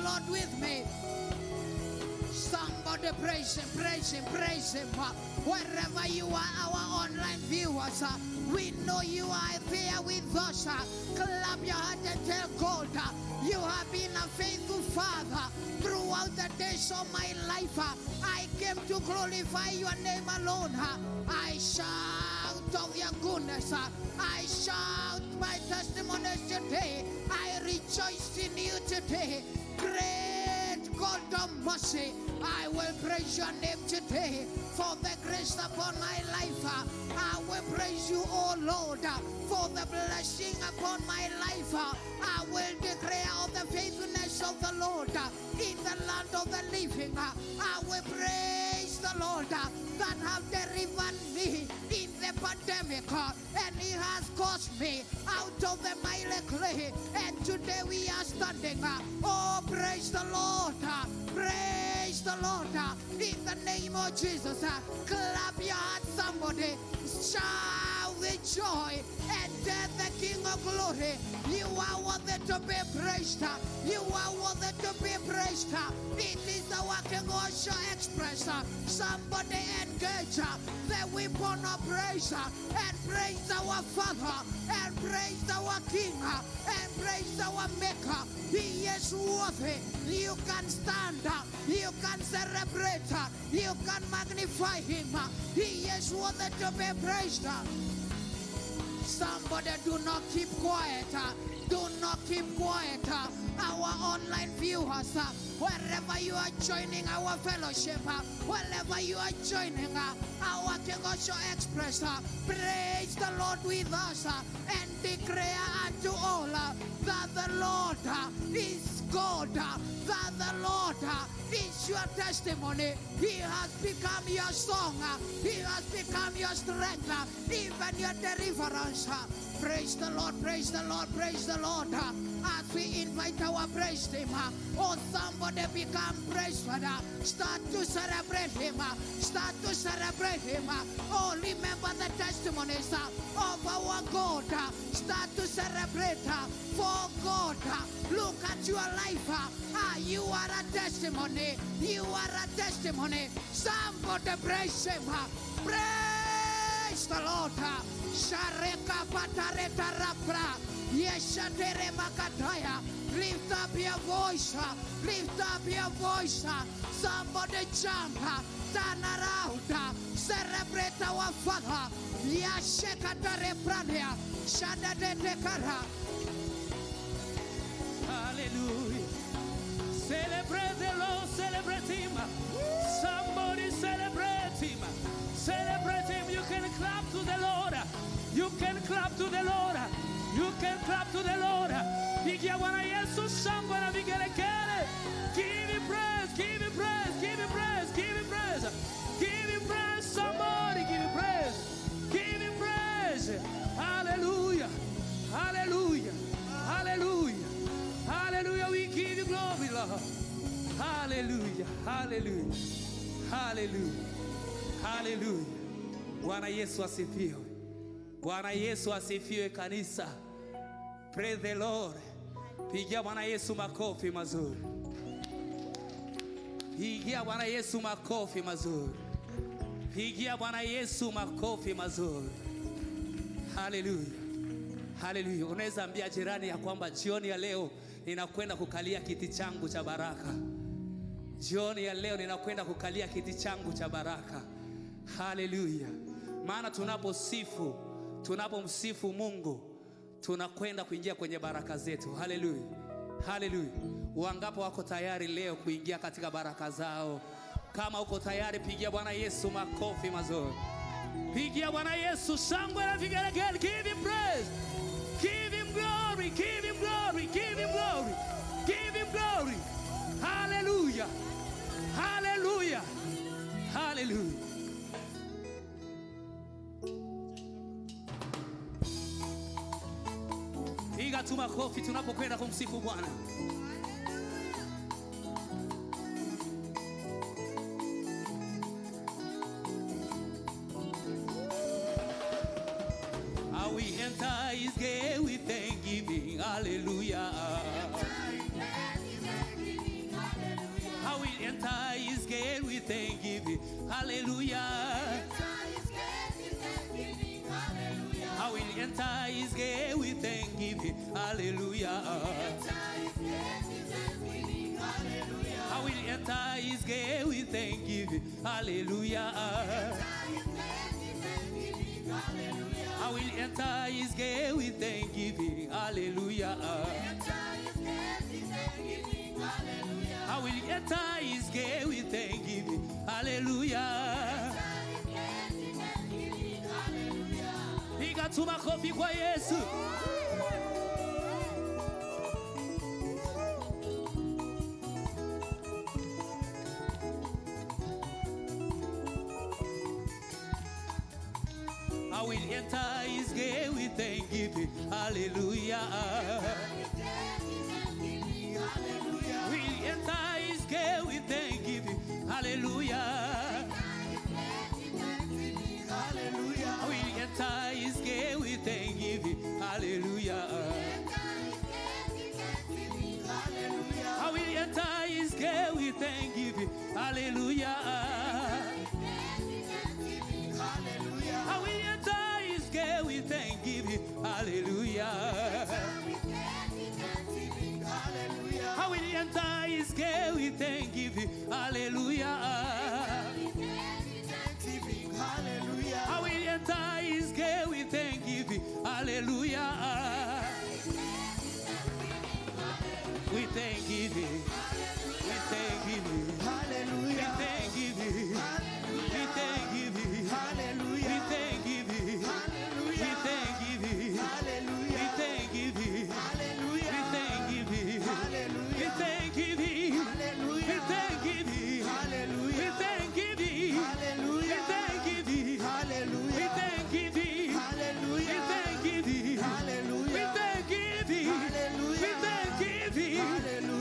Lord with me. Somebody praise him, praise him, praise him. Wherever you are, our online viewers, we know you are there with us. Clap your heart and tell God, you have been a faithful Father throughout the days of my life. I came to glorify your name alone. I shout of your goodness. I shout my testimonies today. I rejoice in you today. Great God of mercy, I will praise your name today for the grace upon my life. I will praise you, oh Lord, for the blessing upon my life. I will declare of the faithfulness of the Lord in the land of the living. I will praise the Lord that have delivered me in the pandemic, and he has caused me out of the miry clay, and today we are standing. Oh, praise the Lord, praise the Lord, in the name of Jesus. Clap your heart, somebody, shout with joy, and tell the King of glory, you are worthy to be praised. You are worthy to be praised. It is the Kigooco Express. Somebody engage the weapon of praise and praise our Father and praise our King and praise our Maker. He is worthy. You can stand, you can celebrate, you can magnify him. He is worthy to be praised. Somebody do not keep quiet. Do not keep quiet. Our online viewers, wherever you are joining our fellowship, wherever you are joining our Kigooco Express, praise the Lord with us and declare unto all that the Lord is God, that the Lord is your testimony. He has become your song. He has become your strength, even your deliverance. Praise the Lord, praise the Lord, praise the Lord. As we invite our praise team, oh, somebody become praiseful. Start to celebrate him. Start to celebrate him. Oh, remember the testimonies of our God. Start to celebrate for God. Look at your life. You are a testimony. You are a testimony. Somebody praise him. Praise the Lord. Shareka patareta rapra. Yeshatere makataya. Lift up your voice. Lift up your voice. Somebody jump. Turn around. Celebrate our Father. Yashekatare prania. Shadade dekara. Hallelujah. Celebrate the Lord, celebrate him. Somebody celebrate him. Celebrate him. You can clap to the Lord. You can clap to the Lord. You can clap to the Lord. Pigia Bwana Yesu shangwe na vigelegele. Give him praise, give him praise, give him praise, give him praise. Give him praise, somebody give him praise. Give him praise. Hallelujah. Hallelujah. Hallelujah. Hallelujah. We give you glory, Lord. Hallelujah. Hallelujah. Hallelujah. Hallelujah. Bwana Yesu asifiwe. Bwana Yesu asifiwe kanisa. Praise the Lord. Pigia Bwana Yesu makofi mazuri. Pigia Bwana Yesu makofi mazuri. Pigia Bwana Yesu makofi mazuri. Hallelujah. Hallelujah. Unaweza ambia jirani ya kwamba jioni ya leo ninakwenda kukalia kiti changu cha baraka. Jioni ya leo ninakwenda kukalia kiti changu cha baraka. Hallelujah. Maana tunapomsifu Mungu, tunakwenda kuingia kwenye baraka zetu. Hallelujah. Hallelujah. Wangapo wako tayari leo kuingia katika baraka zao? Kama uko tayari, pigia Bwana Yesu makofi mazuri. Pigia Bwana Yesu shangwe na vigelegele. Give him praise. Give him glory. Give him glory. Give him glory. Give him glory. Hallelujah. Hallelujah. Hallelujah. Piga tu makofi tunapokwenda kumsifu Bwana. We enter his gate with thanksgiving. Hallelujah. enter his gate with thanksgiving. Hallelujah. I will enter his gate with thanksgiving. Hallelujah. I will enter his gate with thanksgiving. Hallelujah. I will enter his gate with thanksgiving. Hallelujah. I will enter his gate with thanksgiving. Hallelujah. Piga tu makofi kwa Yesu. I will enter his gate with thanksgiving. Hallelujah. We'll enter his gate with thanksgiving. Hallelujah. We'll enter his gate with thanksgiving. Hallelujah. I will enter his gate with thanksgiving. Hallelujah. I will enter his gate with thanksgiving. Hallelujah. I will enter his gate with thanksgiving. Hallelujah. I will enter his gate with thanksgiving. Hallelujah. With thanksgiving. With thanksgiving. Hallelujah. With thanksgiving. With thanksgiving. Hallelujah. With thanksgiving. Hallelujah. With thanksgiving. Hallelujah. With thanksgiving. Hallelujah. With thanksgiving. Hallelujah. With thanksgiving. Hallelujah. With thanksgiving. Hallelujah. With thanksgiving. Hallelujah. With thanksgiving. Hallelujah. With thanksgiving. Hallelujah. With thanksgiving. Hallelujah. With thanksgiving. Hallelujah. With thanksgiving. Hallelujah.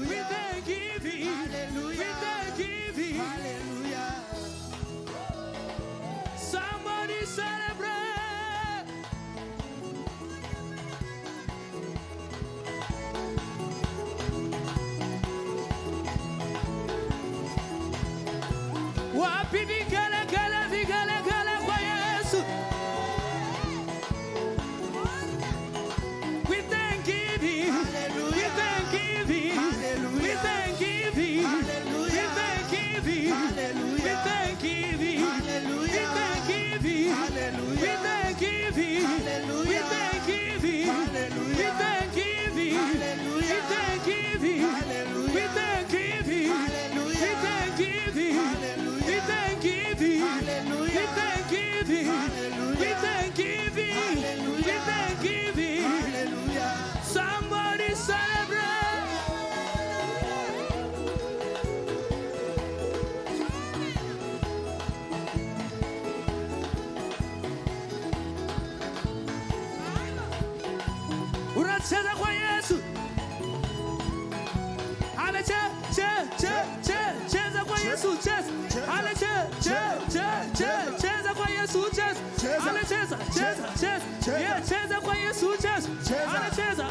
With thanksgiving. Hallelujah. With thanksgiving. Hallelujah. Somebody celebrate. Wapi vigele gele vigele gele kwa Yesu. We thanksgiving. We thanksgiving. We thanksgiving. We thanksgiving. We thanksgiving. We thanksgiving. We thanksgiving. We thanksgiving. We thanksgiving. We thanksgiving. We thanksgiving. We thanksgiving. We thanksgiving. We thanksgiving. We thanksgiving. We thanksgiving. Somebody celebrate. Unacheza kwa Yesu. Ale cheza kwa Yesu, cheza. Ale cheza kwa Yesu, cheza. Ale cheza. Yeah, cheza kwa Yesu, cheza. Ale cheza.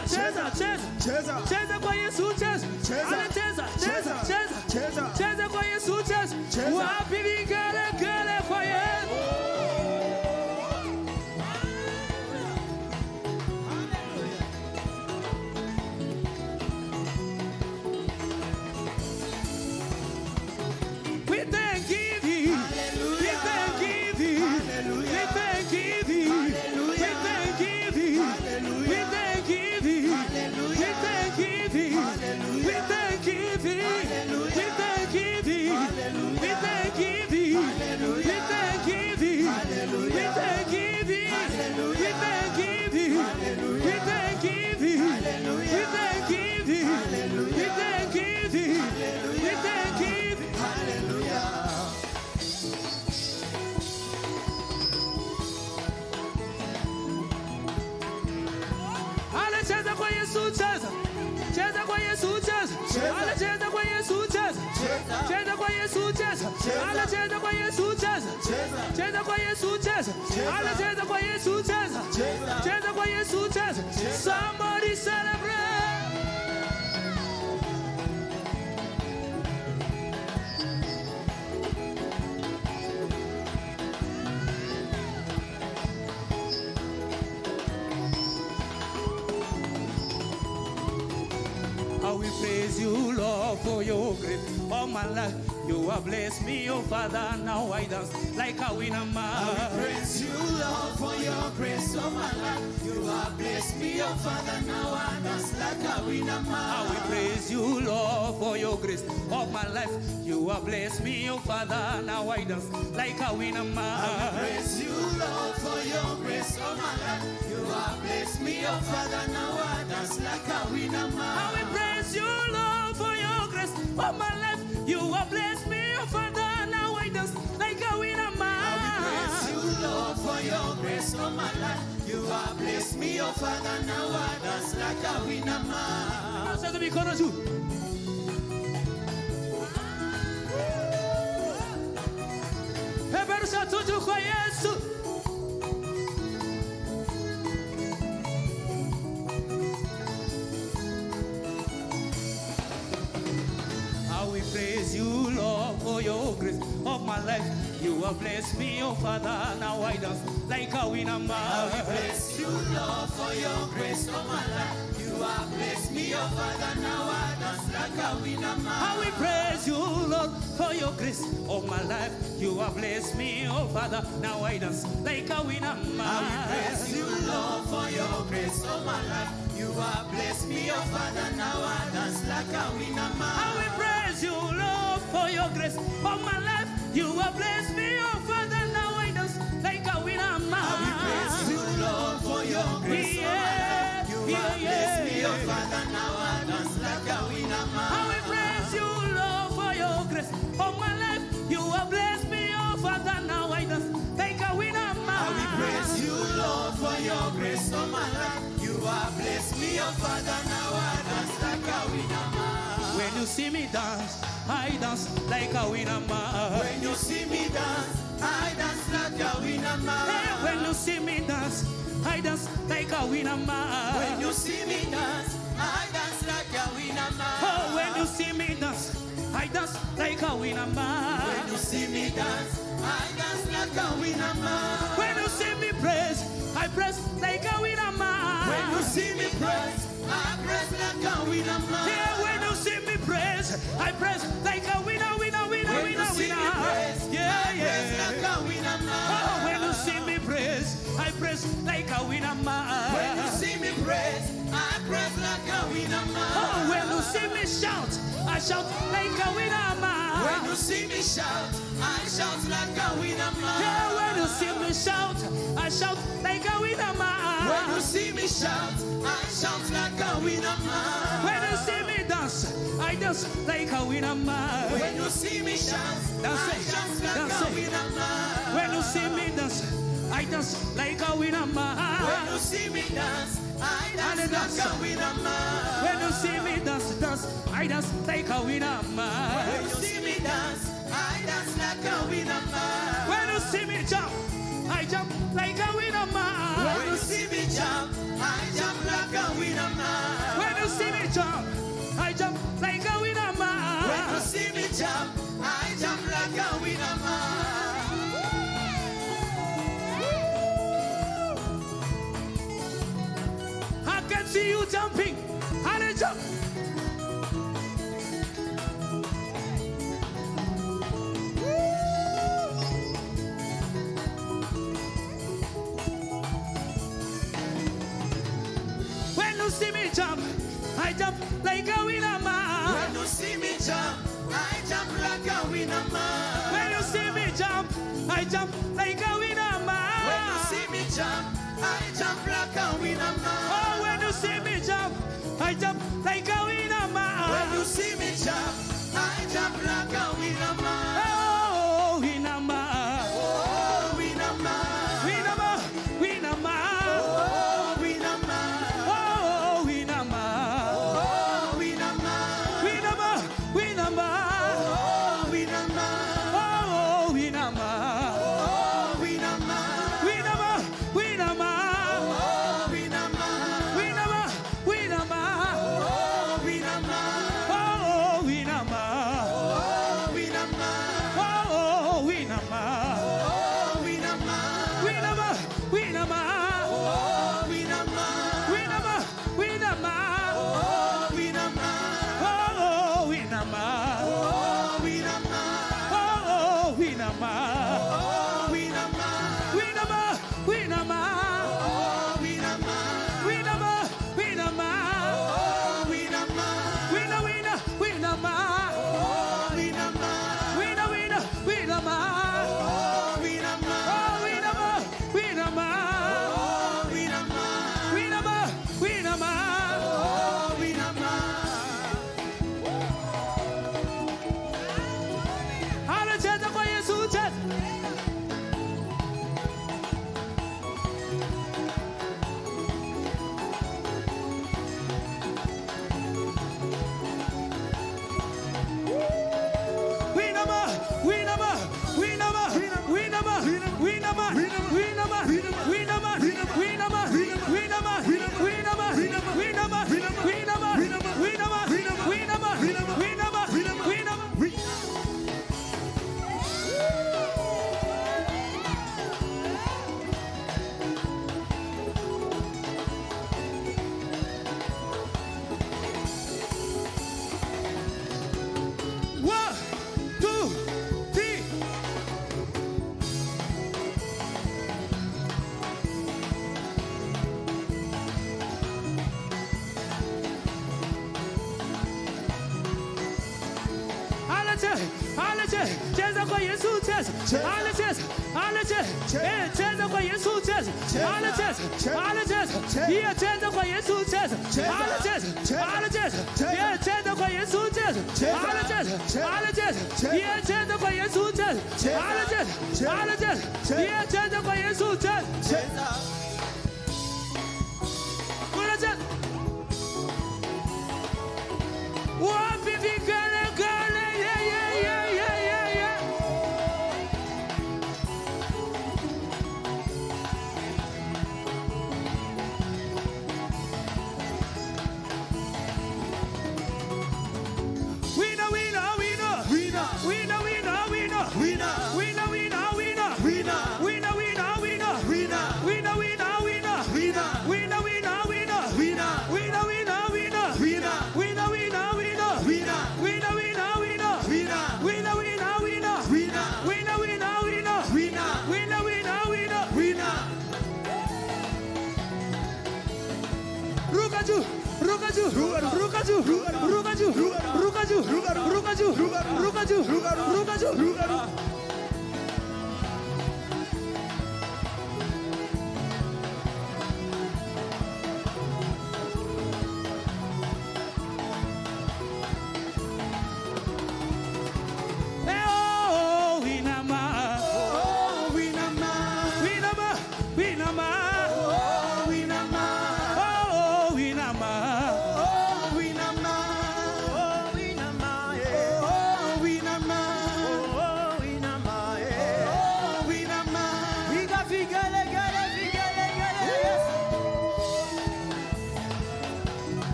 Cheza kwa Yesu, cheza. Ale cheza. Cheza kwa Yesu, cheza. Wapi vigele gele kwa Yesu. We thanksgiving. We thanksgiving. We thanksgiving. We thanksgiving. We thanksgiving. We thanksgiving. We thanksgiving. We thanksgiving. We thanksgiving. We thanksgiving. We thanksgiving. We thanksgiving. We thanksgiving. We thanksgiving. We thanksgiving. We thanksgiving. Ale cheza kwa Yesu, cheza. Cheza kwa Yesu, cheza. Ale cheza kwa Yesu, cheza. Cheza kwa Yesu, cheza. Ale cheza kwa Yesu, cheza. Cheza kwa Yesu, cheza. Ale cheza kwa Yesu, cheza. Cheza kwa Yesu, cheza. Somebody celebrate. praise you, Lord, for your grace. All my life, you have blessed me, oh Father. Now I dance like a winner man. I will praise you, Lord, for your grace. All my life, you have blessed me, oh Father. Now I dance like a winner man. I will praise you, Lord, for your grace. All my life, you have blessed me, oh Father. Now I dance like a winner man. I will praise you, Lord, for your grace. All my life, you have blessed me, oh Father. Now I dance like a winner man. I will praise you, Lord, for your grace. All my life, you have blessed me, oh Father. Now I dance like a winner man. I will praise you, Lord, for your grace. All my life, you have blessed me, oh Father. Now I dance like a winner man. Sasa mikono juu. Peperusha tuju kwa Yesu. I will praise you, Lord, for your grace of my life. You have blessed me, oh Father. Now I dance like a winner man. I will bless you, Lord, for your grace of my life. You have blessed me, oh Father. Now I dance like a winner man. I will praise you, Lord, for your grace of my life. You have blessed me, oh Father. Now I dance like a winner man. I will praise you, Lord, for your grace of my life. You have blessed me, oh Father. Now I dance like a winner man. I will praise you, Lord, for your grace of my life. You have blessed me, oh Father. Now I dance like a winner man. I will praise you, Lord, for your grace of my life. You have blessed me, oh Father. Now I dance like a winner man. I will praise you, Lord, for your grace of my life. You have blessed me, oh Father. Now I dance like a winner man. I will praise you, Lord, for your grace of my life. You have blessed me, oh Father. Now I dance like a winner man. When you see me dance, I dance like a winner man. When you see me dance, I dance like a winner man. Hey, when you see me dance, I dance like a winner man. When you see me dance, I dance like a winner man. Oh, when you see me dance, I dance like a winner man. When you see me dance, I dance like a winner man. When you see me praise, I praise like a winner man. When you see me praise, I praise like a winner man. Yeah, when you see me praise, I praise like a winner, winner, winner, When you winner, see me winner. praise, Yeah, I praise yeah. like a winner man. Oh, when you see me praise, I praise like a winner man. When you see me praise, I praise like a winner man. Oh, when you see me shout, I shout like a winner man. When you see me shout, I shout like a winner man. Yeah, when you see me shout, I shout like a winner man. When you see me shout, I shout like a winner man. When you see me dance, I dance like a winner man. When you see me shout, Dance I it, shout like dance a it. winner man. When you see me dance, I dance like a winner When man. you see me dance, I And dance dance. like a winner man. When you see me dance, dance, I dance like a winner When man. you see me dance, I dance like a winner man. When you see me jump, I jump like a winner man. When you see me jump, I jump like a winner man. When you see me jump, I jump like a winner When you man. see me jump, I jump like a winner man. I can see you jumping, and I jump. When you see me jump, I jump like a winner man. When you see me jump, I jump like a winner man. When you see me jump, I jump like a winner man. When you see me jump, I jump like a winner man. Oh, when you see me jump, I jump like a winner man. When you see me jump, I jump like a winner man. Oh, winner man. Oh, winner man. Winner man. Winner man. Oh, winner man. Oh, winner man. Oh, winner man. Winner man. Winner man. Oh, winner man. Oh, winner man. Oh, winner man. Winner man. Winner man. Oh, winner man. Winner man. Winner man. Oh, winner cheza kwa Yesu, cheza. Cheza kwa Yesu, cheza. Yeah, cheza kwa Yesu, cheza. Yeah, cheza kwa Yesu, cheza. Yeah, cheza kwa Yesu, cheza. Yeah, cheza kwa Yesu, cheza. Wapi vigele gele, yeah.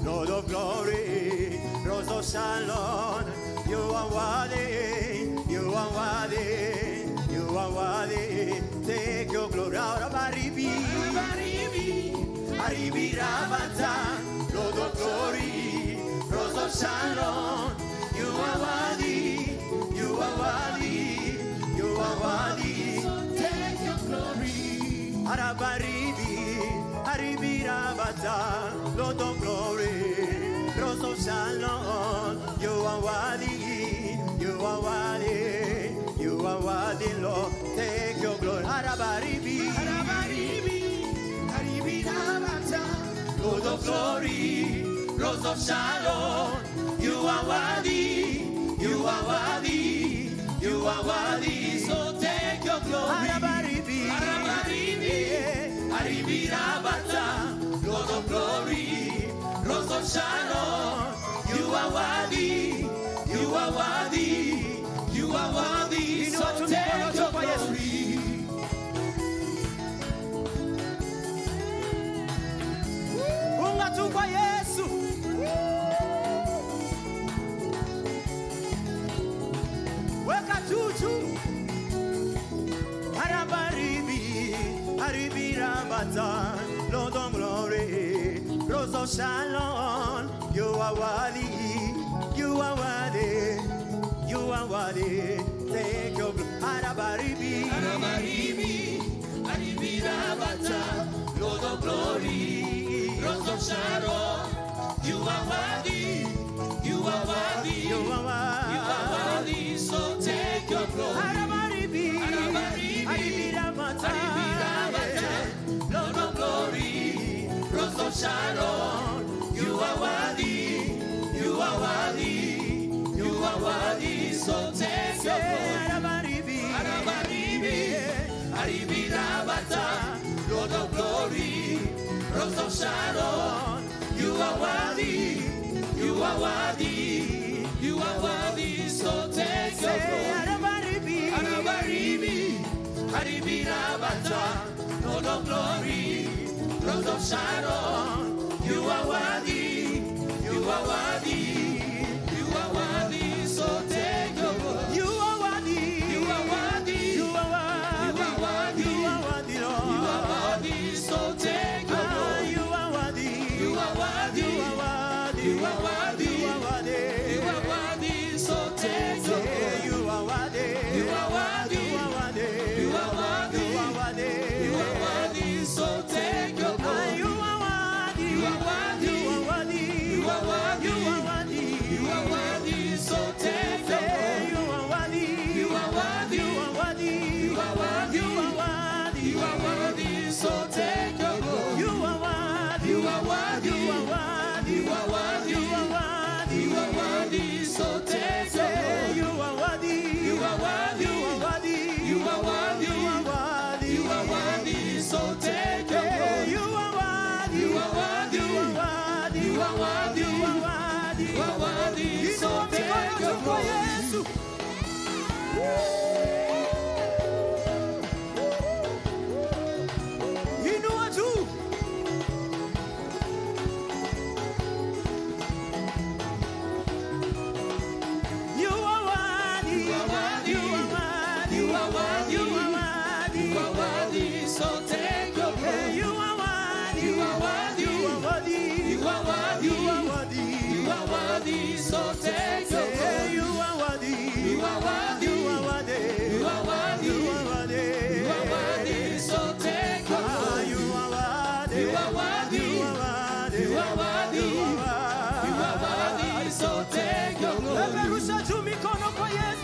Lord of glory, Rose of Shalom, you are worthy, you are worthy, you are worthy. Take your glory out of Aribi, Rabata, Lord of glory, Rose of Shalom, you are worthy, you are worthy, you are worthy. Take your glory, Aribi Rabata, Lord of glory, Rose of Shalom, you are worthy, you are worthy, you are worthy, Lord. Take your glory, Arabaribi Rabata, Lord of glory, Rose of Shalom, you are worthy, you are worthy, you are worthy. So take your glory, Arabaribi Rabata, Lord of glory, Rose of Sharon, you are worthy, you are worthy, you are worthy. So take your glory. Ungatukwa Yesu. Weka tutu. Aribi Rabata, Lord of glory, Rose of Shalom, you are worthy, you are worthy, you are worthy. Take your glory. Arabaribi Rabata, Lord of glory, Rose of Shalom, you are worthy, you are worthy, you are worthy. So take your glory. Arabaribi Rabata, Lord of glory, Rose of Sharon, you are worthy, you are worthy, you are worthy. So take your glory. Aribi Rabata, Lord of glory, Rose of Sharon, you are worthy, you are worthy, you are worthy. So take your glory. Aribi Rabata, Lord of glory, Sharon. You are worthy. You are worthy. You are worthy. So take your glory. You are worthy. You are worthy. You are worthy. You are worthy. You are worthy, Lord. You are worthy. So take your glory. You are worthy. You are worthy. You are worthy. You are worthy. You are worthy. You are worthy. So take your glory. You are worthy. You are worthy. You are worthy. You are worthy. You are worthy. You are worthy. So take your glory. You are worthy. You are worthy. You are worthy. You are worthy. You are worthy. You are worthy. So take your glory. You are worthy. You are worthy. You are worthy. You are worthy. You are worthy. You are worthy. So take your glory. You are worthy. You are worthy. You are worthy. You are worthy. You are worthy. You are worthy. So take your glory. You are worthy. You are worthy. You are worthy. You are worthy. You are worthy. You are worthy. So take your glory. You are worthy. You are worthy. You are worthy. You are worthy. You are worthy. You are worthy. So take your glory. Inua juu. You are worthy. You are worthy. You are worthy. You are worthy. You are worthy. You are worthy. So take your glory. You are worthy. You are worthy. You are worthy. You are worthy. You are worthy. You are worthy. So take your glory. You are worthy. You are worthy. You are worthy. You are worthy. You are worthy. You are worthy. So take your glory. You are worthy. You are worthy. You are worthy. You are worthy. You are worthy. So take your glory. Peperusha juu mikono kwa Yesu.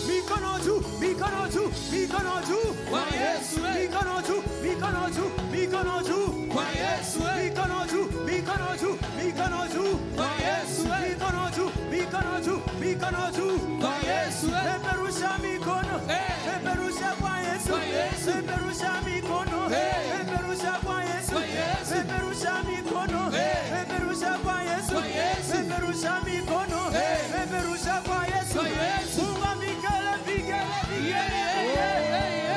Mikono juu, mikono juu, mikono juu. Kwa Yesu, Mikono juu, mikono juu, mikono juu. Kwa Yesu, Mikono juu, mikono juu, mikono juu. Kwa Yesu, Mikono juu, mikono juu, mikono juu. Kwa Yesu, Peperusha mikono. Peperusha kwa Yesu. Kwa Yesu. Peperusha mikono. Peperusha kwa Yesu. Kwa Yesu. Peperusha mikono. Peperusha kwa Yesu. Kwa Yesu. Peperusha mikono. Peperusha kwa Yesu. Kwa Yesu. Funga vigele, vigele, vigele.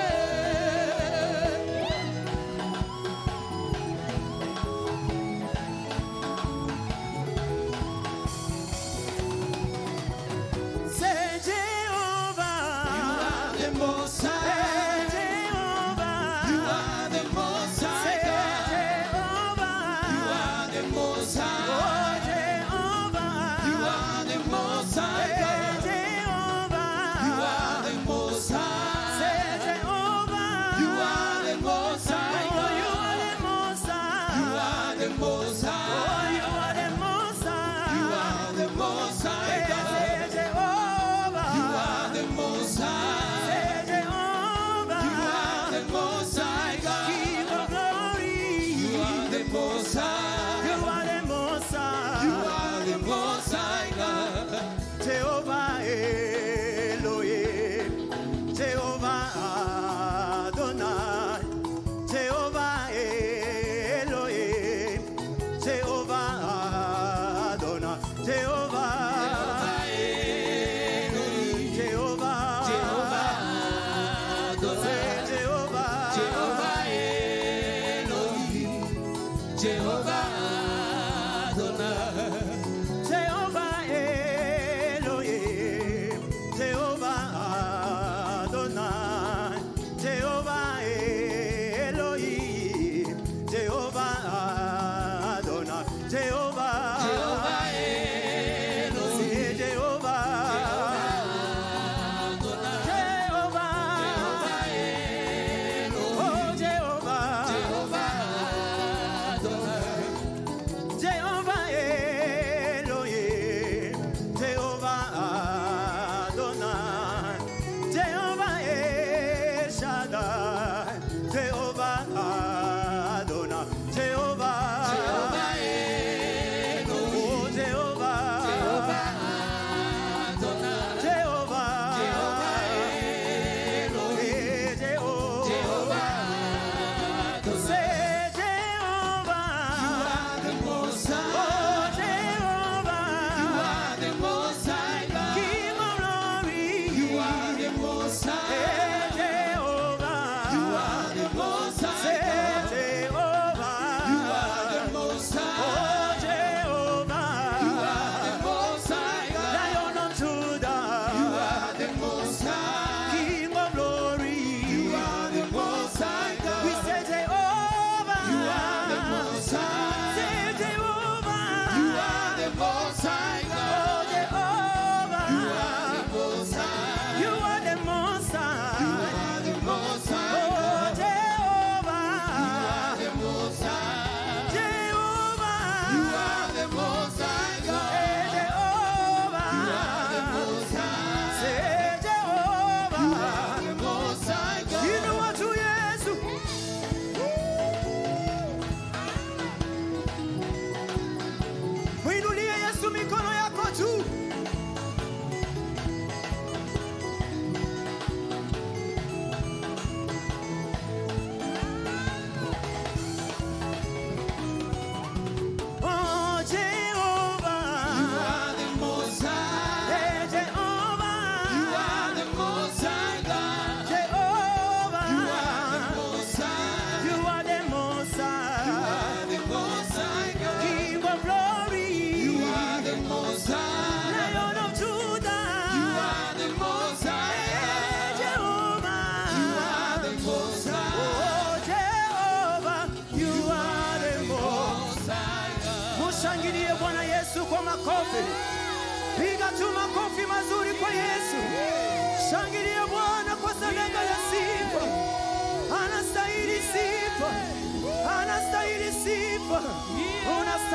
Say Jehovah. You are the Most High. Jehovah. You are the Most High Say God. Jehovah. You are the Most High. Oh, Jehovah. You are the Most High God. Jehovah. You are the Most High. Say Jehovah. You are the Most High Oh, God. you are the Most High. You are the Most High. Oh, you are the Most High. You are the Most High God. Say Jehovah. You are the Most High. Say Jehovah.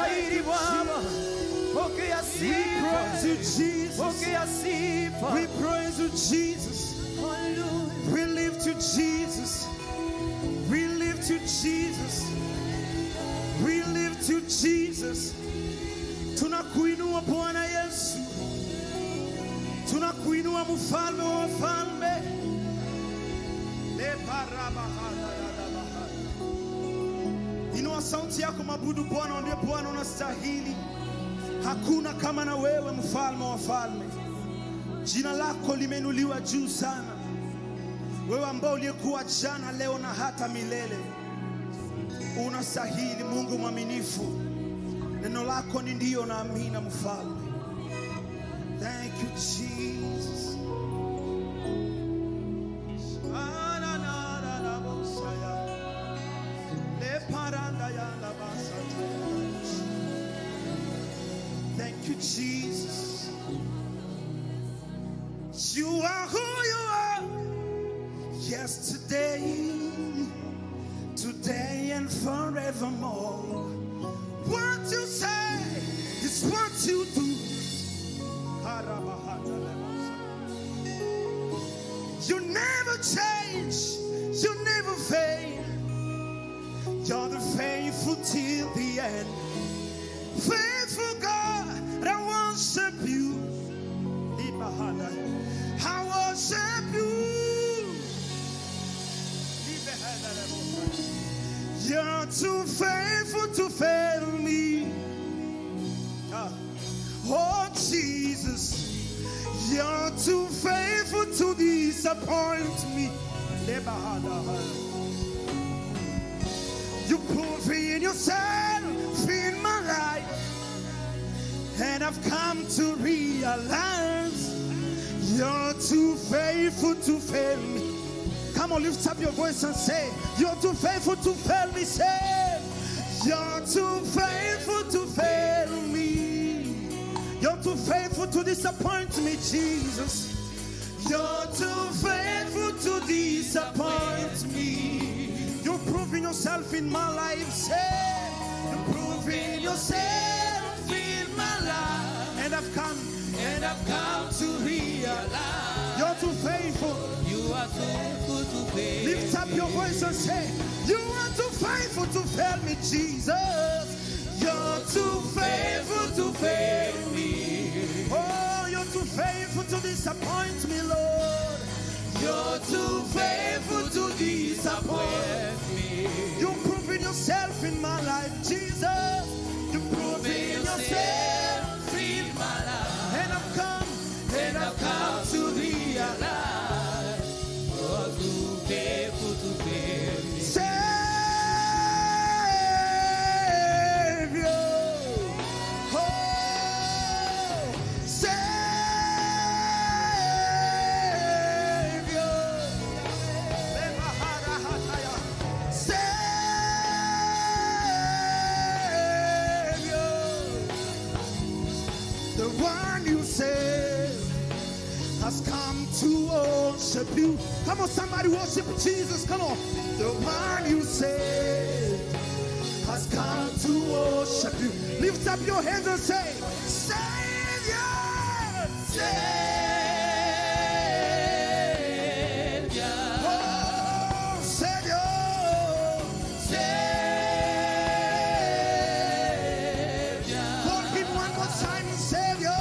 unastahili Baba. Pokea sifa. Pokea sifa. We praise you, Jesus. Hallelujah. We lift you, Jesus. We lift you, Jesus. We lift you, Jesus. Tunakuinua Bwana Yesu. Tunakuinua mfalme wa wafalme. Inua sauti yako mabudu Bwana, mwambie Bwana unastahili. Hakuna kama na wewe mfalme wa wafalme. Jina lako limeinuliwa juu sana. Wewe ambao uliyekuwa jana, leo na hata milele. Unastahili Mungu mwaminifu. Neno lako ni ndio na amina mfalme. Thank you Jesus. Thank you Jesus. You are who you are. Yesterday, today and forevermore. What you say is what you do. You never change, you never fail. You're the faithful till the end. Faithful God, I worship you. I worship you. You're too faithful to fail me. Oh Jesus, you're too faithful to disappoint me. You prove in yourself in my life, and I've come to realize you're too faithful to fail me. Come on, lift up your voice and say, you're too faithful to fail me. Say, you're too faithful to fail me. You're too faithful to disappoint me, Jesus. You're too faithful to disappoint me. You're proving yourself in my life. Say, you're proving yourself in my life. And I've come to realize you're too faithful. You are too faithful to fail. Lift up your voice and say, you are too faithful to fail me, Jesus. You're too faithful to fail me. Oh, you're too faithful to disappoint me, Lord. You're too faithful to disappoint me. You're proving yourself in my life, Jesus. You're proving yourself in my life. And I've come to realize you're too faithful to fail me. Savior, oh, Savior, Savior, the one you saved has come to worship you. Come on, somebody worship Jesus. Come on. The one you saved has come to worship you. Lift up your hands and say, Savior, Savior, oh, Savior, Savior. call him one more time, Savior.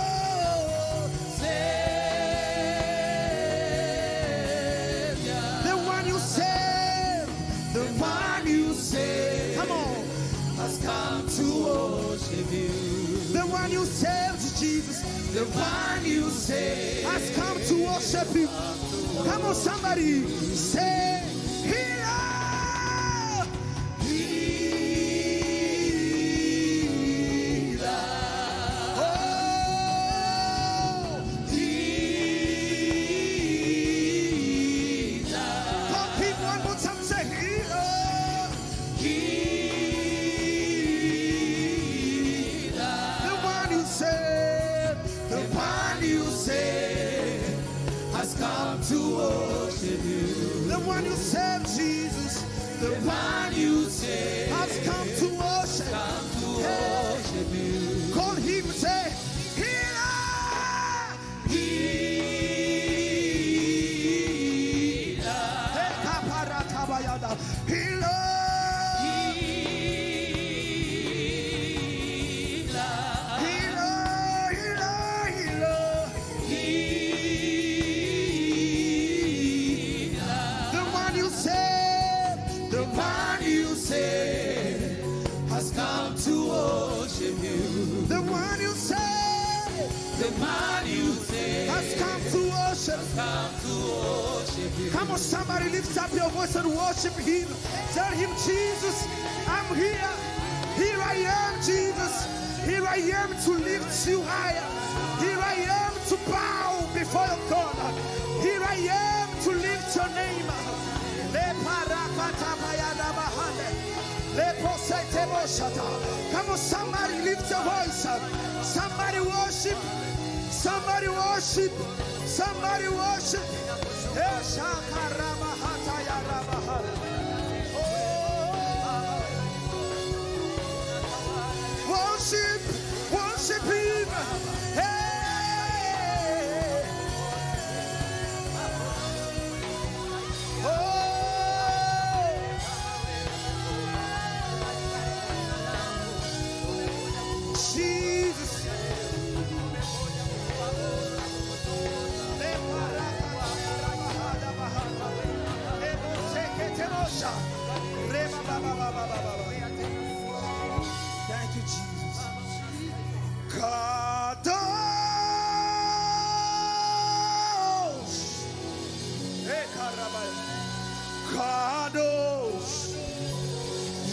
The one you saved, the one you saved. Come on. Has come to worship you. The one you saved, Jesus. The one you saved has come to worship you. Come on, somebody say, healer, healer. oh, Healer. Call him one more time, say healer, Healer. the one you saved, the one you saved has come to worship you. the one you saved, Jesus, The one you say has come to worship. worship you. Call him, say, healer. Hey, kaparatabayada. Healer. Has come to worship you. The one you say, The man you say has come to worship. come to worship you. Come on, somebody lift up your voice and worship him. Tell him, Jesus, I'm here. Here I am, Jesus. Here I am to lift you higher. Here I am to bow before your throne. Here I am to lift your name. Come on, somebody lift your voice. Somebody worship. Somebody worship. Somebody worship. Worship. Worship him. Hey. Oh. Jesus. Thank you, Jesus. Kadosh. Kadosh.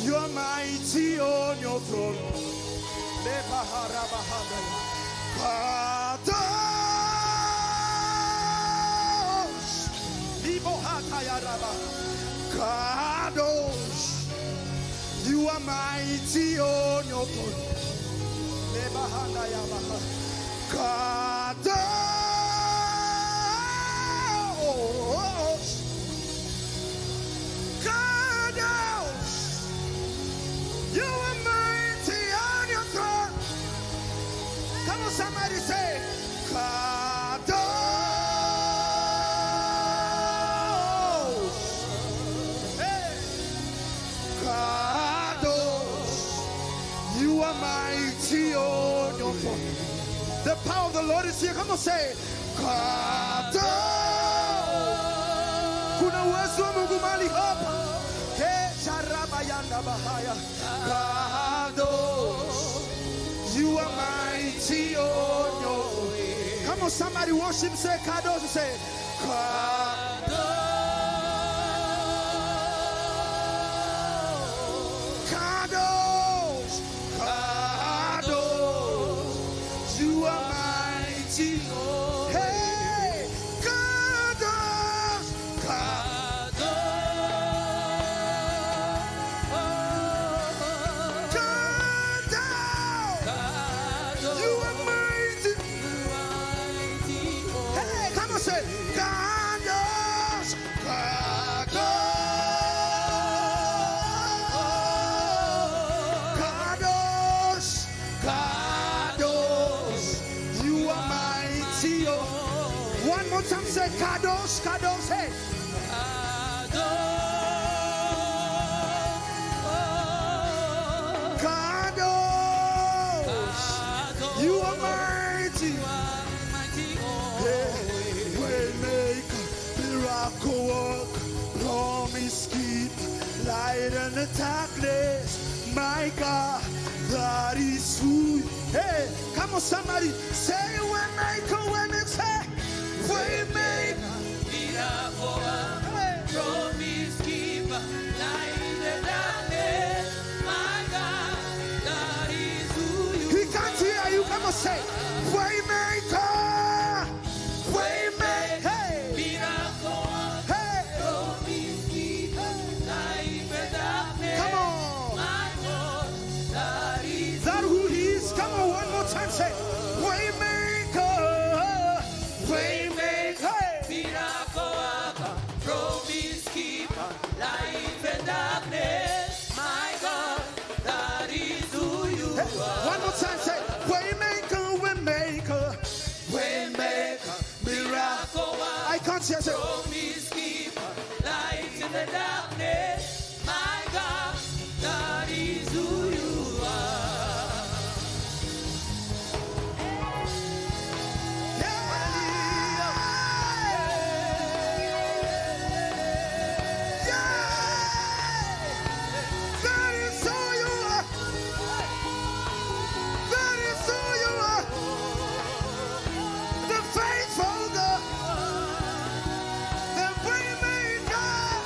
You're mighty on your throne. Kadosh. Kadosh. You are mighty on your throne. Kadosh. Kadosh. You are mighty on your throne. Come on, somebody say, Kadosh. Hey. Kadosh. You are mighty on your throne. The power of the Lord is here. Come on, say, Kadosh. Kuna uwezo wa Mungu mahali hapa. Kadosh. You are mighty on your way. Come on, somebody worship, say Kadosh, say Kadosh. Kadosh. You are mighty. Hey, Kadosh. One more time, say Kadosh, Kadosh, hey. Kadosh, you are mighty. Waymaker, miracle work, promise keep, light in the darkness. My God, that is who. Hey, come on, somebody say waymaker, waymaker, waymaker, Miracle work, promise keeper, light in the darkness. My God, that is who you he can't hear you. Come on, say waymaker, waymaker, hey, miracle work, hey, promise keeper, light in the darkness. come on, My God, that is that who he is. Come on, one more time, say waymaker, waymaker, hey. Promise keeper, light in the darkness. My God, that is who you are. That is who you are. That is who you are. The faithful God. The way God.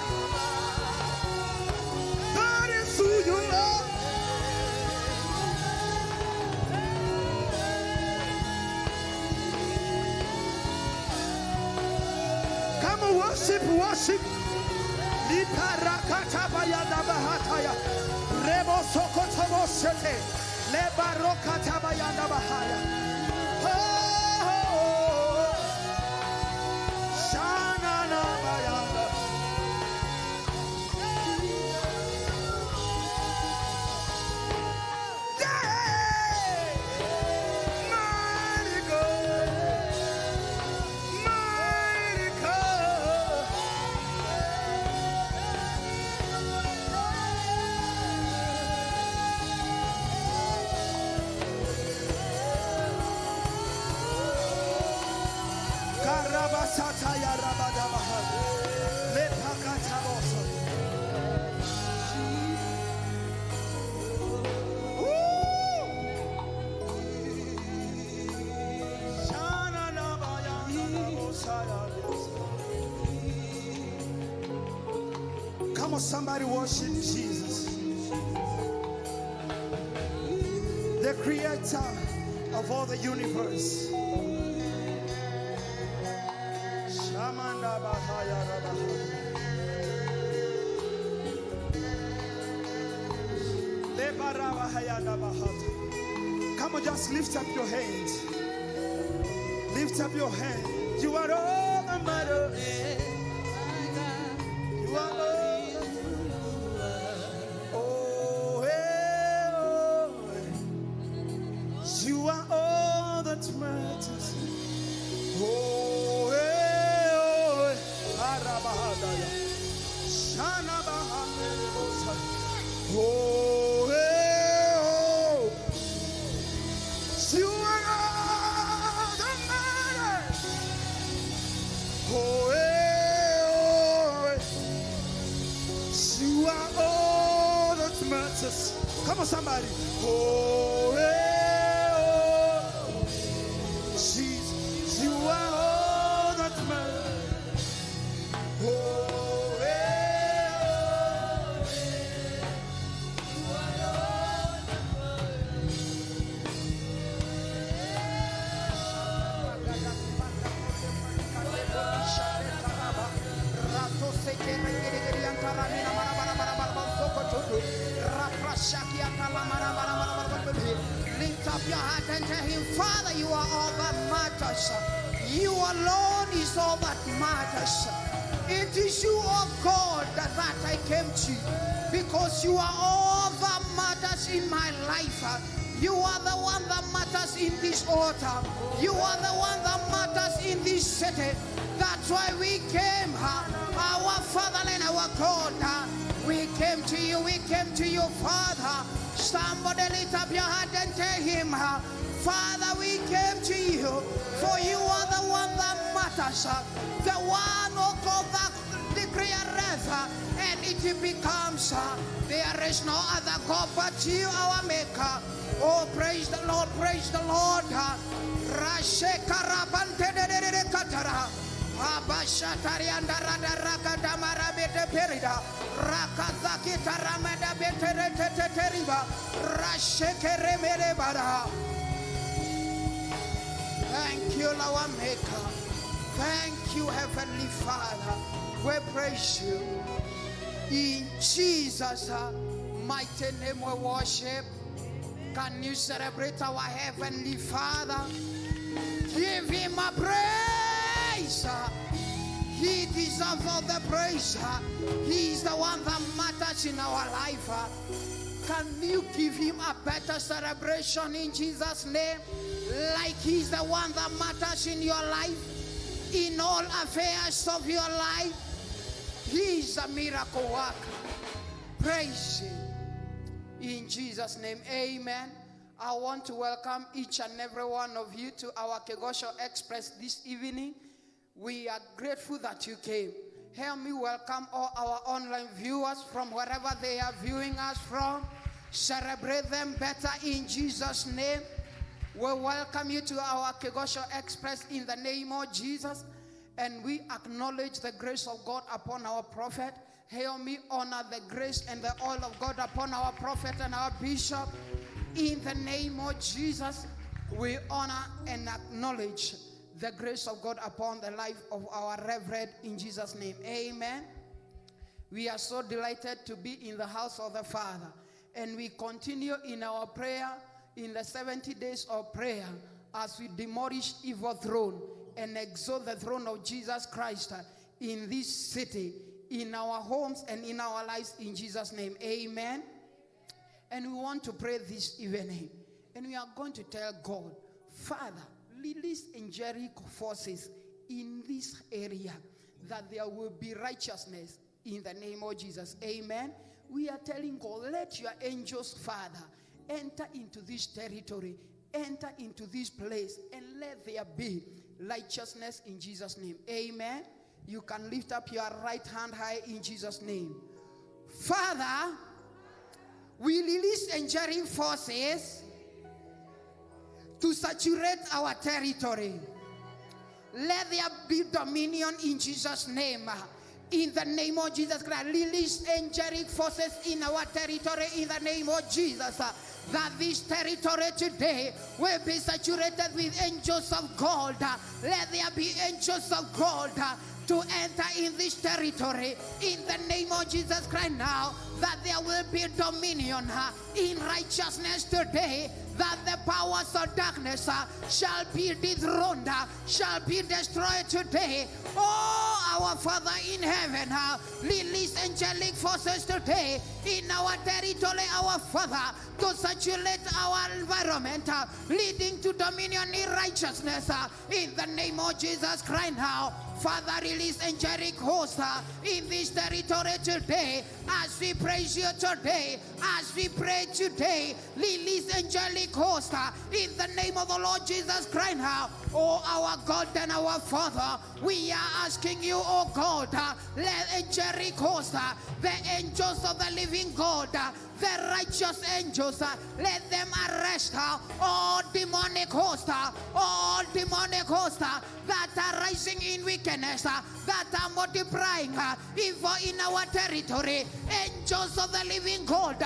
That is who you are. Come on, worship, worship. Liparakata bayanda bahataya. Rebo sokotomo sete. Lebarokata bayanda bahaya. Oh, Shanana bayanda. Mighty God. Mighty God. Karabasata ya rabadabaha. Lepakatabosa. Come on, somebody worship Jesus, the creator of all the universe. Shamanda bahaya rabaha. Lebarabahaya dabahata. Come on, just lift up your hands. Lift up your hand. You are all the matter. You are all. Oh, hey, oh, hey. You are all that matters. Oh, hey, oh, hey. Arabahadaya. Shanabahadaya. Oh, hey, oh. You are all that matters. Oh, hey, oh, hey. You are all that matters. Come on, somebody. Oh, hey, oh. Jesus, you are all that matters. Oh, hey, oh. You are all that Lift up your heart and tell him, Father, you are all that matters. You alone is all that matters. It is you, oh God, that I came to, because you are all that matters in my life. You are the one that matters in this altar. You are the one that matters in this city. That's why we came, our Father and our God. We came to you, Father. Somebody lift up your heart and tell him, Father, we came to you, for you are the one that matters. The one, oh God, that declares, and it becomes. There is no other God but you, our Maker. Oh, praise the Lord, praise the Lord. Thank you, our Maker. Thank you, Heavenly Father. We praise you. In Jesus' mighty name we worship. Can you celebrate our Heavenly Father? Give him a praise. He deserves all the praise. He is the one that matters in our life. Can you give him a better celebration in Jesus' name? Like he's the one that matters in your life. in all affairs of your life. He is a miracle worker. Praise Him. In Jesus' name, amen. I want to welcome each and every one of you to our Kigooco Express this evening. We are grateful that you came. Help me welcome all our online viewers from wherever they are viewing us from. Celebrate them better in Jesus' name. We welcome you to our Kigooco Express in the name of Jesus. And we acknowledge the grace of God upon our prophet. Help me honor the grace and the oil of God upon our prophet and our bishop. In the name of Jesus, we honor and acknowledge the grace of God upon the life of our reverend in Jesus' name. Amen. We are so delighted to be in the house of the Father. And we continue in our prayer in the 70 days of prayer as we demolish evil throne and exalt the throne of Jesus Christ in this city, in our homes and in our lives in Jesus' name. Amen. And we want to pray this evening. And we are going to tell God, Father, release angelic forces in this area that there will be righteousness in the name of Jesus. Amen. We are telling God, let your angels, Father, enter into this territory, enter into this place, and let there be righteousness in Jesus' name. Amen. You can lift up your right hand high in Jesus' name. Father, we release angelic forces to saturate our territory. Let there be dominion in Jesus' name. In the name of Jesus Christ, release angelic forces in our territory in the name of Jesus. That this territory today will be saturated with angels of God. Let there be angels of God to enter in this territory in the name of Jesus Christ now, that there will be dominion in righteousness today, that the powers of darkness shall be dethroned, shall be destroyed today. Oh, our Father in heaven, release angelic forces today in our territory, our Father, to saturate our environment, leading to dominion in righteousness in the name of Jesus Christ now. Father, release angelic hosts in this territory today. As we praise you today, as we pray today, release angelic hosts in the name of the Lord Jesus Christ. Oh, our God and our Father, we are asking you, oh God, let angelic hosts, the angels of the living God, the righteous angels, let them arrest all demonic hosts, that are rising in wickedness, that are multiplying evil in our territory. Angels of the living God,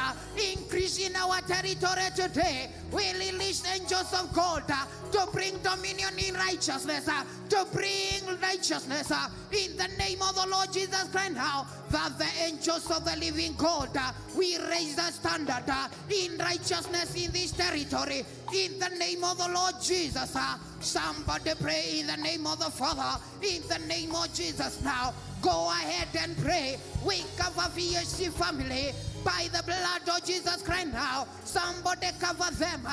increase in our territory today. We release angels of God to bring dominion in righteousness, to bring righteousness in the name of the Lord Jesus Christ now, that the angels of the living God, we raise the standard in righteousness in this territory in the name of the Lord Jesus. Somebody pray in the name of the Father, in the name of Jesus now. Go ahead and pray. We cover VSC family by the blood of Jesus Christ now. Somebody cover them.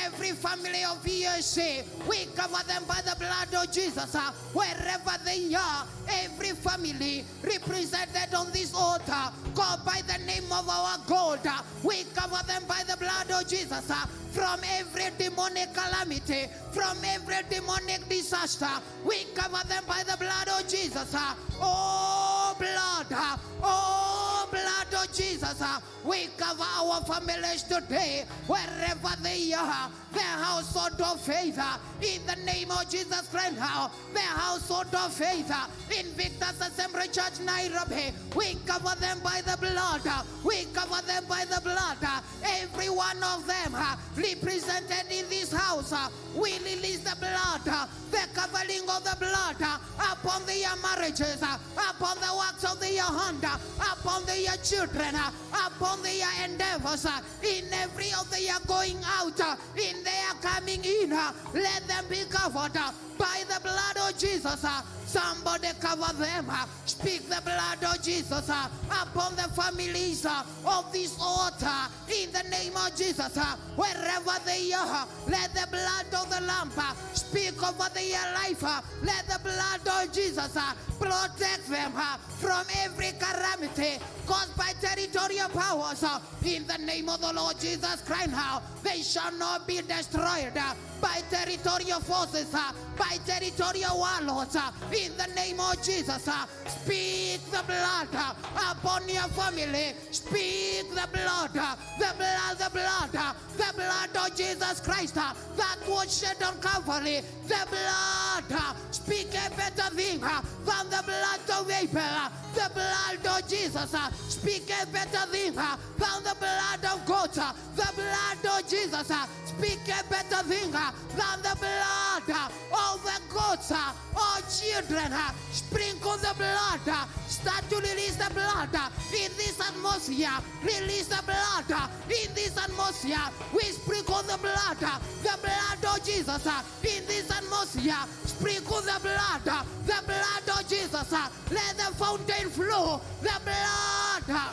Every family of VSC, we cover them by the blood of Jesus. Wherever they are, every family represented on this altar, called by the name of our God, we cover them by the blood of Jesus. From every demonic calamity, from every demonic disaster, we cover them by the blood of Jesus. Oh blood of Jesus, we cover our families today, wherever they are, the household of faith, in the name of Jesus Christ now, the household of faith, in Victor's Assembly Church, Nairobi, we cover them by the blood, we cover them by the blood, every one of them represented in this house, we release the blood, the covering of the blood upon their marriages, upon the works of their hand, upon upon their children, upon their endeavors, in every of their going out, in their coming in. Let them be covered by the blood of Jesus. Somebody cover them. Speak the blood of Jesus upon the families of this altar in the name of Jesus. Wherever they are, let the blood of the Lamb speak over their life. Let the blood of Jesus protect them from every calamity caused by territorial powers. In the name of the Lord Jesus Christ, they shall not be destroyed by territorial forces, by territorial warlords. In the name of Jesus, speak the blood upon your family. Speak the blood, the blood, the blood, the blood of Jesus Christ that was shed on Calvary. The blood, speak a better thing than the blood of Abel. The blood of Jesus, speak a better thing than the blood of God. The blood of Jesus, speak a better thing than the blood of the goats or children. Sprinkle the blood. Start to release the blood in this atmosphere. Release the blood in this atmosphere. We sprinkle the blood of Jesus in this atmosphere. Sprinkle the blood of Jesus. Let the fountain flow. The blood.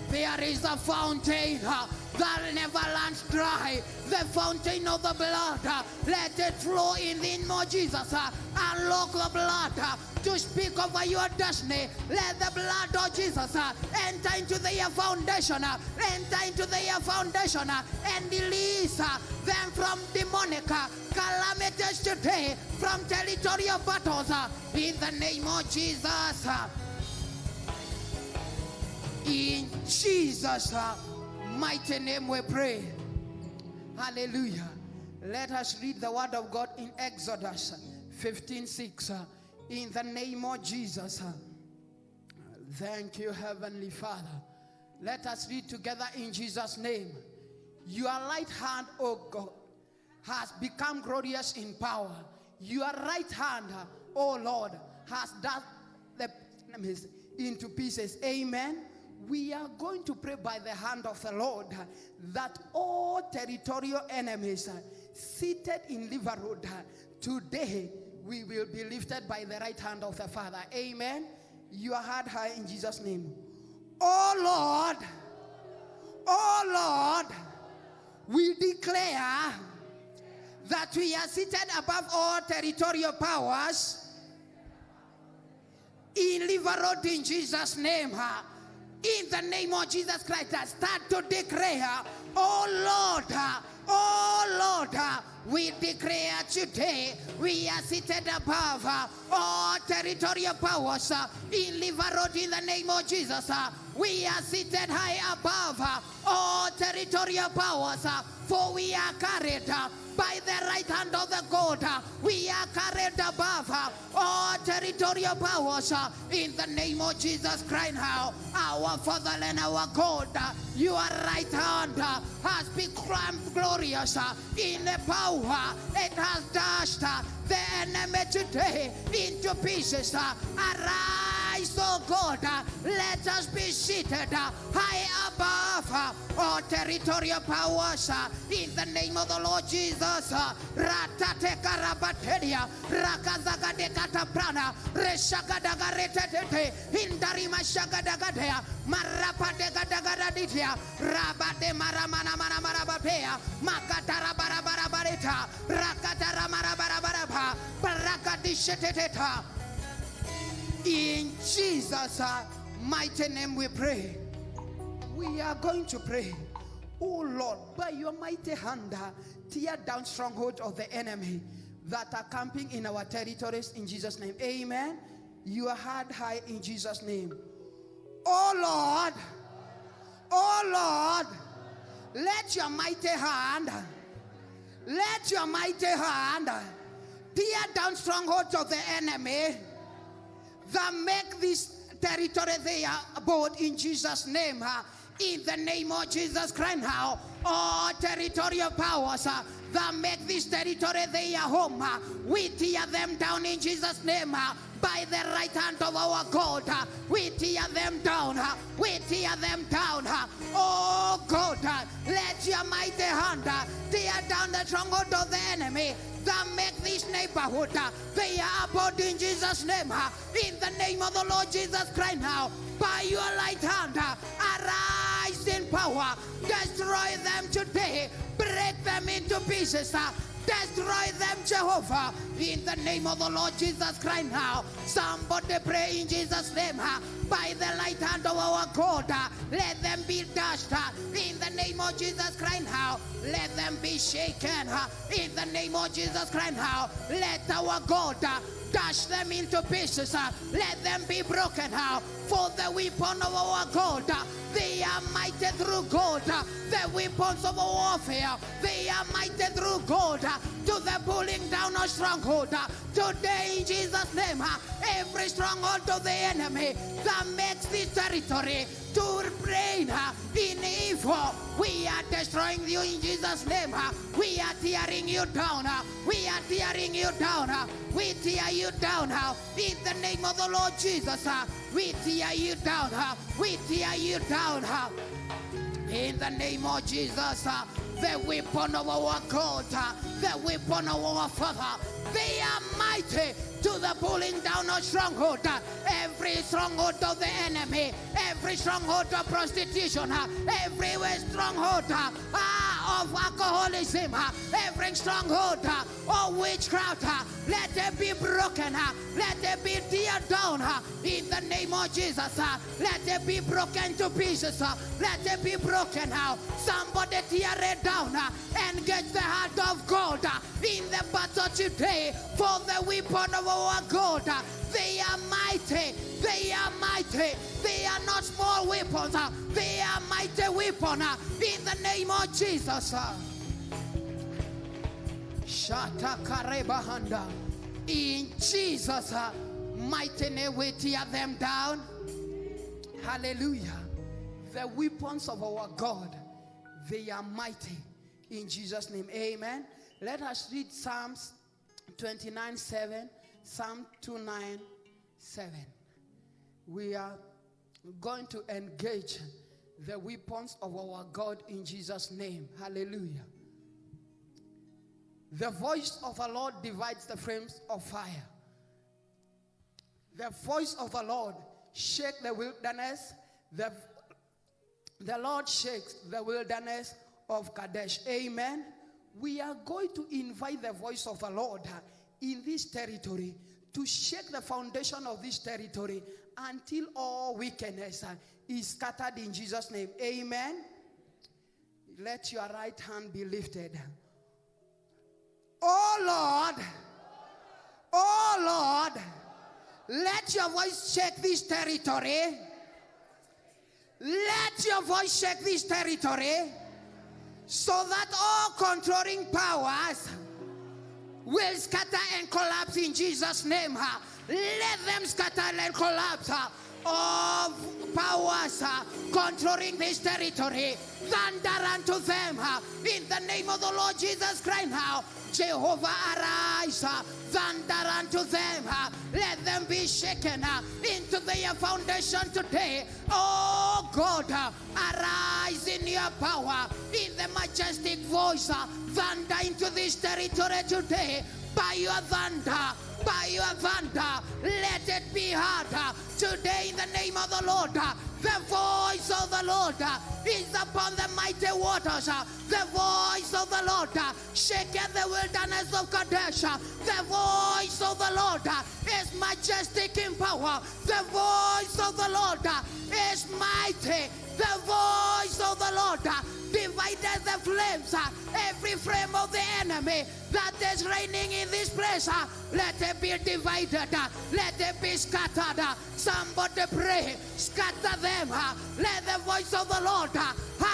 There is a fountain that never runs dry. The fountain of the blood. Let it flow in the name of Jesus. Unlock the blood to speak over your destiny. Let the blood of Jesus enter into their foundation. Enter into their foundation and release them from demonic calamities today, from territorial battles. In the name of Jesus. In Jesus' mighty name we pray. Hallelujah. Let us read the word of God in Exodus 15:6. In the name of Jesus. Thank you, Heavenly Father. Let us read together in Jesus' name. Your right hand, O God, has become glorious in power. Your right hand, O Lord, has done the enemies into pieces. Amen. We are going to pray by the hand of the Lord that all territorial enemies seated in Rehoboth today, we will be lifted by the right hand of the Father. Amen. Your heart high in Jesus' name. Oh Lord, we declare that we are seated above all territorial powers in Rehoboth in Jesus' name. In the name of Jesus Christ, start to declare, oh Lord, we declare today we are seated above all territorial powers in Rehoboth in the name of Jesus. We are seated high above all territorial powers, for we are carried by the right hand of the God. We are carried above all territorial powers in the name of Jesus Christ. Our Father and our God, your right hand has become glorious in the power. It has dashed the enemy today into pieces. Arise, O God, let us be seated high above all territorial powers in the name of the Lord Jesus. Ratate karabateria, rakazagade kataprana, reshakadagarete, indarima shakadagadea, marapade gadagaditia, rabade maramana marabapea, makatara barabarabareta, rakatara marabarabaraba, barakadisheteta. In Jesus' mighty name we pray. We are going to pray. Oh Lord, by your mighty hand, tear down strongholds of the enemy that are camping in our territories in Jesus' name. Amen. Your heart high in Jesus' name. Oh Lord, let your mighty hand tear down strongholds of the enemy that make this territory their abode in Jesus' name. In the name of Jesus Christ, all territorial powers that make this territory their home. We tear them down in Jesus' name. By the right hand of our God, we tear them down. We tear them down. Oh God, let your mighty hand tear down the stronghold of the enemy that make this neighborhood their abode in Jesus' name. In the name of the Lord Jesus Christ now, by your right hand, arise in power. Destroy them today. Break them into pieces. Destroy them, Jehovah, in the name of the Lord Jesus Christ now. Somebody pray in Jesus' name. By the right hand of our God, let them be dashed. In the name of Jesus Christ now, let them be shaken. In the name of Jesus Christ now, let our God dash them into pieces. Let them be broken. For the weapon of our God, they are mighty through God. The weapons of our warfare, they are mighty through God to the pulling down of stronghold. Today in Jesus' name, every stronghold of the enemy that makes this territory to reign in evil, we are destroying you in Jesus' name. We are tearing you down. We are tearing you down. We tear you down in the name of the Lord Jesus. We tear you down. We tear you down in the name of Jesus. The weapon of our God, the weapon of our Father, they are mighty to the pulling down of stronghold. Every stronghold of the enemy, every stronghold of prostitution, every stronghold of alcoholism, every stronghold of witchcraft, let it be broken. Let it be teared down in the name of Jesus. Let it be broken to pieces. Let it be broken now. Somebody tear it down and get the heart of God in the battle today. For the weapon of our God, they are mighty. They are mighty. They are not small weapons. They are mighty weapons in the name of Jesus. In Jesus' mighty name, we tear them down. Hallelujah. The weapons of our God, they are mighty. In Jesus' name, amen. Let us read Psalms 29:7, Psalm 297. We are going to engage the weapons of our God in Jesus' name. Hallelujah. The voice of the Lord divides the flames of fire. The voice of the Lord shakes the wilderness. The Lord shakes the wilderness of Kadesh. Amen. We are going to invite the voice of the Lord in this territory to shake the foundation of this territory until all wickedness is scattered in Jesus' name. Amen. Let your right hand be lifted. Oh Lord, let your voice shake this territory. Let your voice shake this territory so that all controlling powers will scatter and collapse in Jesus' name. Let them scatter and collapse. All powers controlling this territory, thunder unto them in the name of the Lord Jesus Christ now. Jehovah, arise, thunder unto them. Let them be shaken into their foundation today. Oh God, arise in your power, in the majestic voice. Thunder into this territory today. By your thunder, let it be heard today in the name of the Lord. The voice of the Lord is upon the mighty waters. The voice of the Lord shaketh the wilderness of Kadesh. The voice of the Lord is majestic in power. The voice of the Lord is mighty. The voice of the Lord divided the flames, every flame of the enemy that is reigning in this place. Let it be divided. Let it be scattered. Somebody pray. Scatter them. Let the voice of the Lord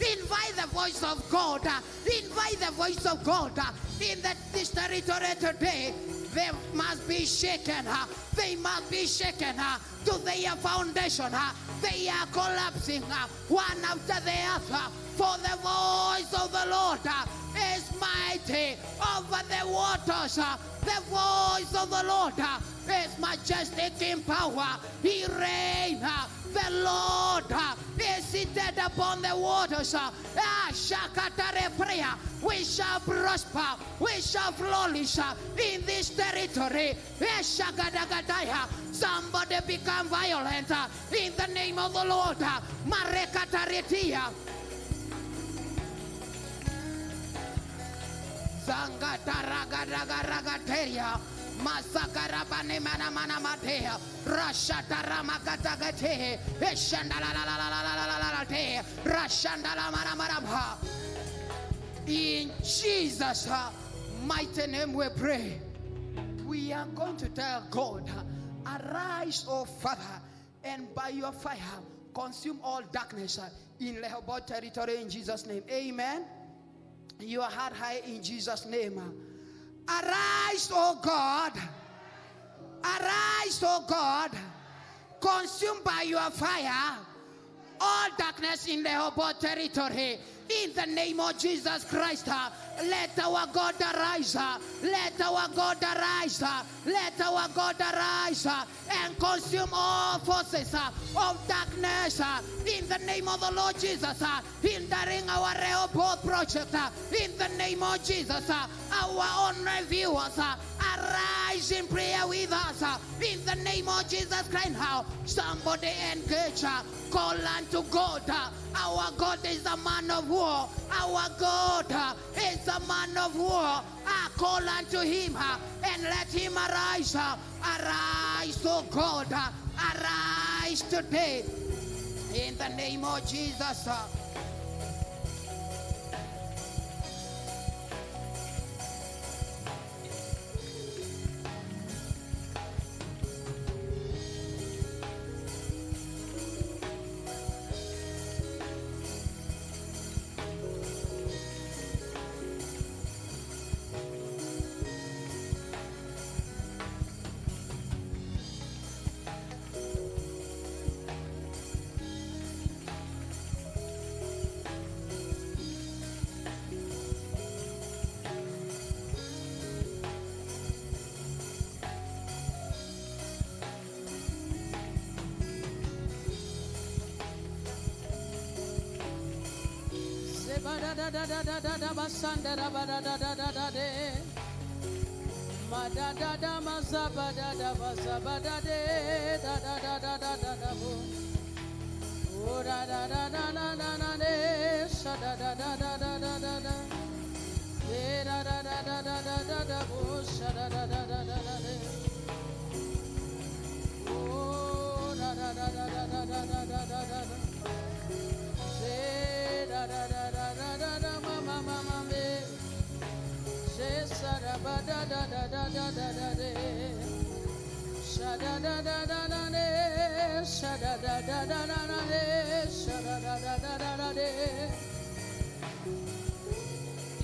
Invite the voice of God. Invite the voice of God in this territory today. They must be shaken. They must be shaken to their foundation. They are collapsing one after the other. For the voice of the Lord is mighty over the waters. The voice of the Lord is majestic in power. He reigns. The Lord is seated upon the waters. Shakatare prayer. We shall prosper. We shall flourish in this territory. Somebody become violent in the name of the Lord. Marekataretia. Zangataragarateria. Masakarabane mana matea. Rashatara makatagate. Eshandalalalalalalalalalate. Rashandala mana. In Jesus' mighty name we pray. We are going to tell God, arise, O Father, and by your fire consume all darkness in Rehoboth territory in Jesus' name. Amen. Your heart high in Jesus' name. Arise, O God. Arise, O God. Consume by your fire all darkness in the Rehoboth territory. In the name of Jesus Christ, let our God arise. Let our God arise. Let our God arise and consume all forces of darkness. In the name of the Lord Jesus, hindering our Rehoboth project. In the name of Jesus, our online viewers, arise in prayer with us. In the name of Jesus Christ, now somebody engage. Call unto God. Our God is a man of war. Our God is a man of war. Call unto him and let him arise. Arise, oh God. Arise today. In the name of Jesus.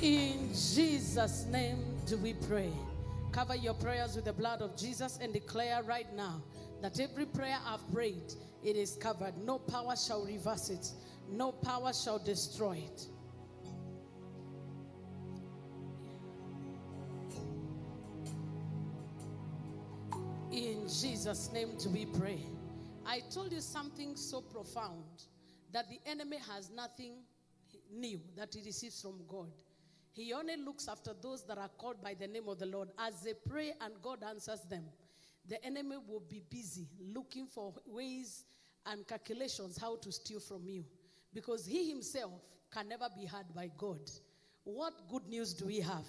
In Jesus' name do we pray. Cover your prayers with the blood of Jesus and declare right now that every prayer I've prayed, it is covered. No power shall reverse it. No power shall destroy it. In Jesus' name do we pray. I told you something so profound, that the enemy has nothing new that he receives from God. He only looks after those that are called by the name of the Lord. As they pray and God answers them, the enemy will be busy looking for ways and calculations how to steal from you. Because he himself can never be heard by God. What good news do we have?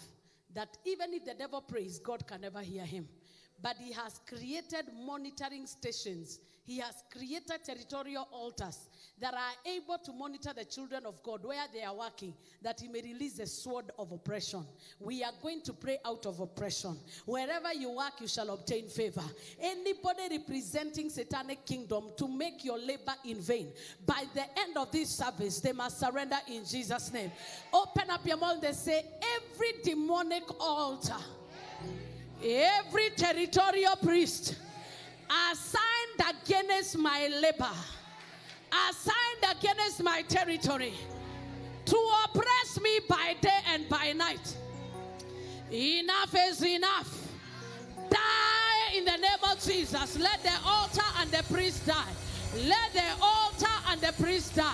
That even if the devil prays, God can never hear him. But he has created monitoring stations. He has created territorial altars that are able to monitor the children of God where they are working, that he may release a sword of oppression. We are going to pray out of oppression. Wherever you work, you shall obtain favor. Anybody representing satanic kingdom to make your labor in vain, by the end of this service, they must surrender in Jesus' name. Open up your mouth and say, every demonic altar, every territorial priest assigned against my labor, assigned against my territory, to oppress me by day and by night, enough is enough. Die in the name of Jesus. Let the altar and the priest die. Let the altar and the priest die.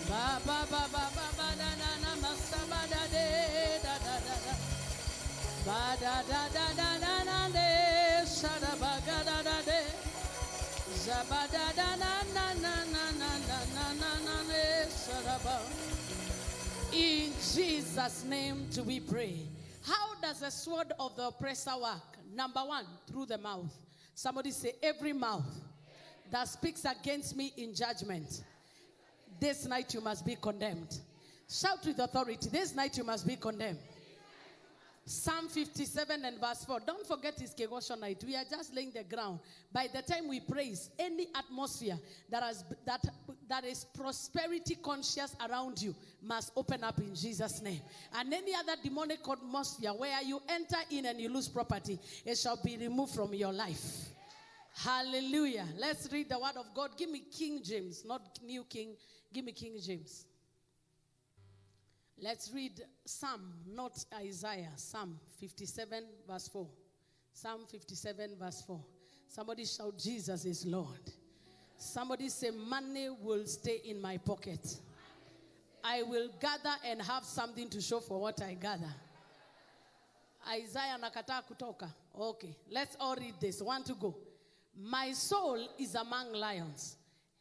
Ba ba ba ba ba ba da na na ma sa ba da de da da da da ba da da da da da na de sa da ba ga da da de za ba da da na na na na na na na na de sa da ba. In Jesus' name do we pray. How does the sword of the oppressor work? Number one, through the mouth. Somebody say, every mouth that speaks against me in judgment, this night you must be condemned. Shout with authority, this night you must be condemned. Psalm 57 and verse 4. Don't forget it's Kigooco night. We are just laying the ground. By the time we praise, any atmosphere that is prosperity conscious around you must open up in Jesus' name. And any other demonic atmosphere where you enter in and you lose property, it shall be removed from your life. Hallelujah. Let's read the word of God. Give me King James, not New King. Give me King James. Let's read Psalm, not Isaiah. Psalm 57 verse 4. Psalm 57 verse 4. Somebody shout, Jesus is Lord. Somebody say, money will stay in my pocket. I will gather and have something to show for what I gather. Isaiah nakataa kutoka. Okay, let's all read this. 1 to go. My soul is among lions,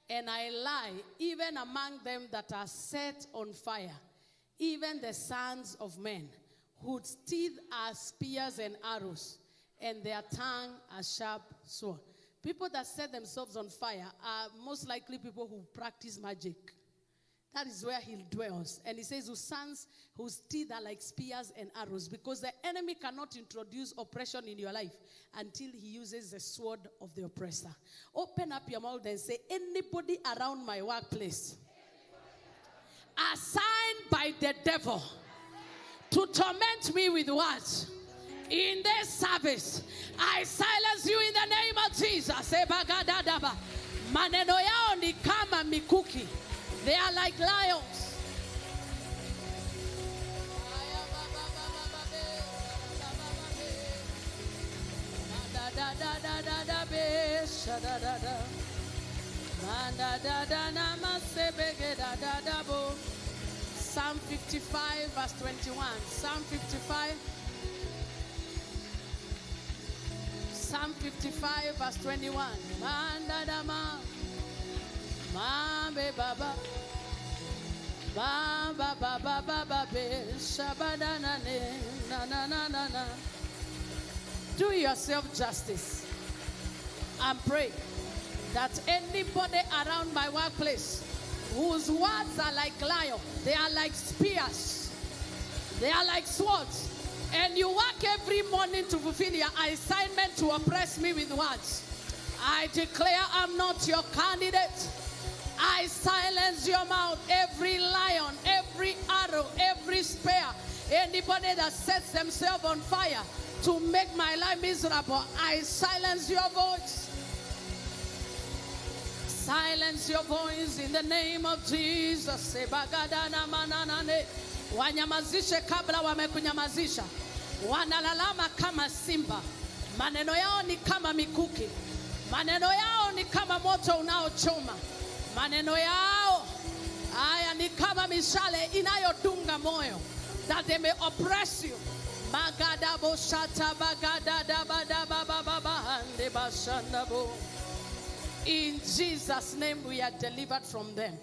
and I lie even among them that are set on fire, even the sons of men, whose teeth are spears and arrows, and their tongue a sharp sword. People that set themselves on fire are most likely people who practice magic. That is where he dwells. And he says, whose sons, whose teeth are like spears and arrows, because the enemy cannot introduce oppression in your life until he uses the sword of the oppressor. Open up your mouth and say, anybody around my workplace assigned by the devil to torment me with words, in this service, I silence you in the name of Jesus. Maneno yao ni kama mikuki. They are like lions. Psalm 55 verse 21. Psalm 55. Psalm 55 verse 21. Mandadama. Mambe baba. Baba baba baba be. Shabadana na na na na na. Do yourself justice and pray that anybody around my workplace whose words are like lion, they are like spears, they are like swords, and you work every morning to fulfill your assignment to oppress me with words, I declare I'm not your candidate. I silence your mouth. Every lion, every arrow, every spear, anybody that sets themselves on fire to make my life miserable, I silence your voice. Silence your voice in the name of Jesus. Wanyamazishe kabla wamekunyamazisha. Wanalalama kama simba. Maneno yao ni kama mikuki. Maneno yao ni kama moto unaochoma. Maneno yao haya ni kama mishale inayodunga moyo, that they may oppress you. Magada In Jesus' name we are delivered from them.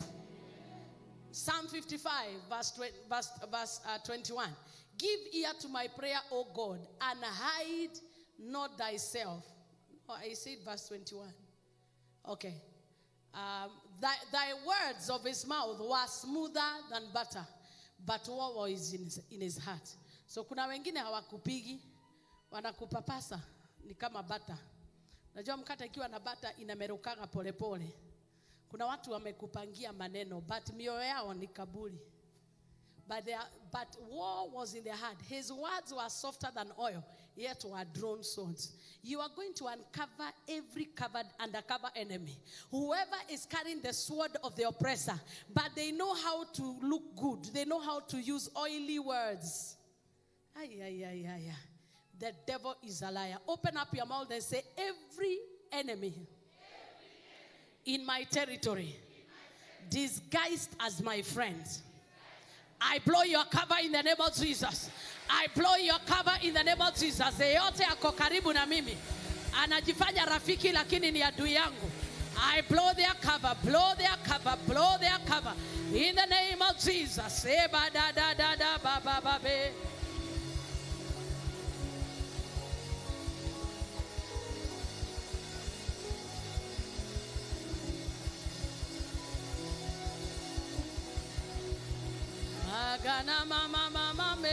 Psalm 55 verse 21. Give ear to my prayer, O God, and hide not thyself. Oh, I said verse 21. Okay. Thy words of his mouth were smoother than butter, but what was in his heart? So kuna wengine hawakupigi, wanakupapasa ni kama bata. Najua mkate ikiwa na bata inamerukaga polepole. Kuna watu wamekupangia maneno, but mioyo yao ni kaburi. But war was in their heart. His words were softer than oil, yet were drawn swords. You are going to uncover every undercover enemy. Whoever is carrying the sword of the oppressor, but they know how to look good. They know how to use oily words. The devil is a liar. Open up your mouth and say, every enemy in my territory, disguised as my friend, I blow your cover in the name of Jesus. I blow your cover in the name of Jesus. Yeyote ako karibu na mimi anajifanya rafiki lakini ni adui yangu. I blow their cover, blow their cover, blow their cover in the name of Jesus. Agana mama mama me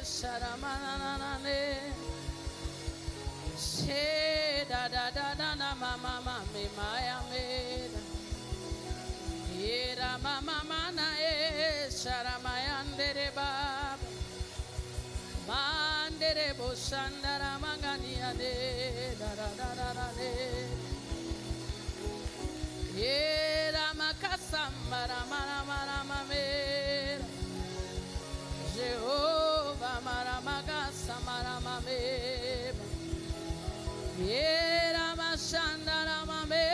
sharamana ne she da da da da na mama mama me maya me ira mama mana e sharamayandere baba mandere bosandara mangania ne da da da da da ne ira makasambara mara mara mame Jehovah maramaga samaramame Yera mashandara mame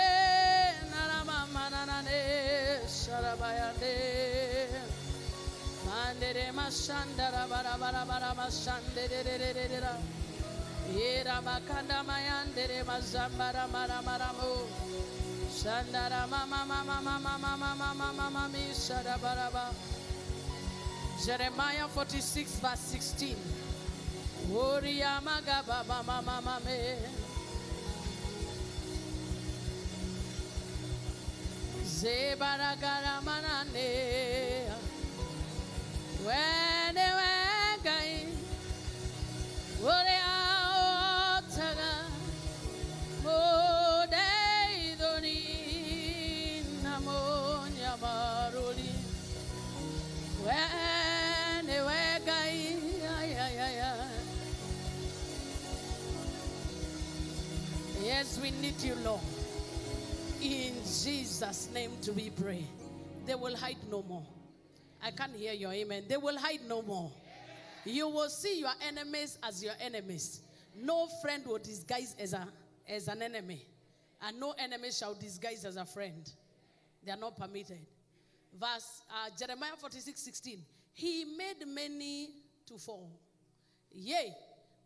naramamana sharabayande Mandere mashandara bara bara bara mashandere Yera makanda mayandere mazambara maramaramo Shandara mama mama mama mama mama mama mi sharabaraba Jeremiah 46 verse 16. Yes, we need you, Lord. In Jesus' name do we pray. They will hide no more. I can't hear your amen. They will hide no more. You will see your enemies as your enemies. No friend will disguise as an enemy. And no enemy shall disguise as a friend. They are not permitted. Jeremiah 46:16. He made many to fall. Yea,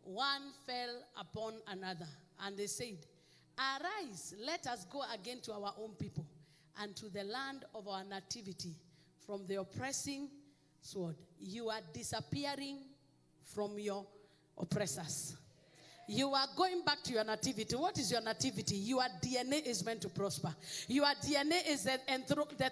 one fell upon another. And they said, arise, let us go again to our own people and to the land of our nativity from the oppressing sword. You are disappearing from your oppressors. You are going back to your nativity. What is your nativity? Your DNA is meant to prosper. Your DNA is the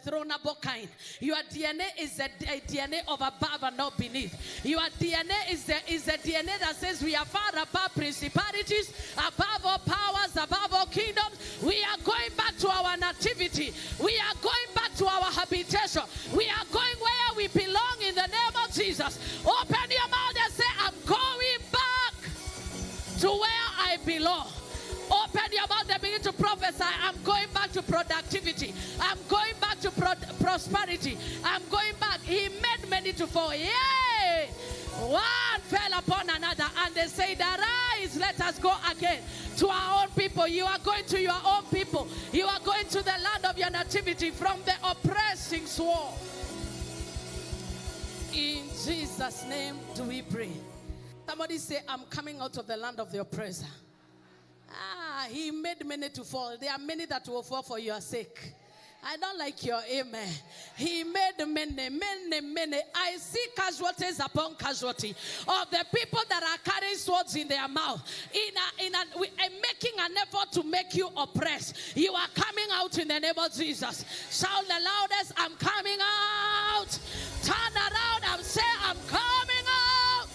thronable kind. Your DNA is the DNA of above and not beneath. Your DNA is the DNA that says we are far above principalities, above all powers, above all kingdoms. We are going back to our nativity. We are going back to our habitation. We are going where we belong in the name of Jesus. Open your mouth and say, I'm going back to where I belong. Open your mouth and begin to prophesy. I'm going back to productivity. I'm going back to prosperity. I'm going back. He made many to fall. Yay! One fell upon another, and they said, arise, let us go again to our own people. You are going to your own people. You are going to the land of your nativity from the oppressing sword. In Jesus' name do we pray. Somebody say, I'm coming out of the land of the oppressor. He made many to fall. There are many that will fall for your sake. I don't like your amen. He made many. I see casualties upon casualty of the people that are carrying swords in their mouth, making an effort to make you oppressed. You are coming out in the name of Jesus. Shout the loudest, I'm coming out. Turn around and say, I'm coming out.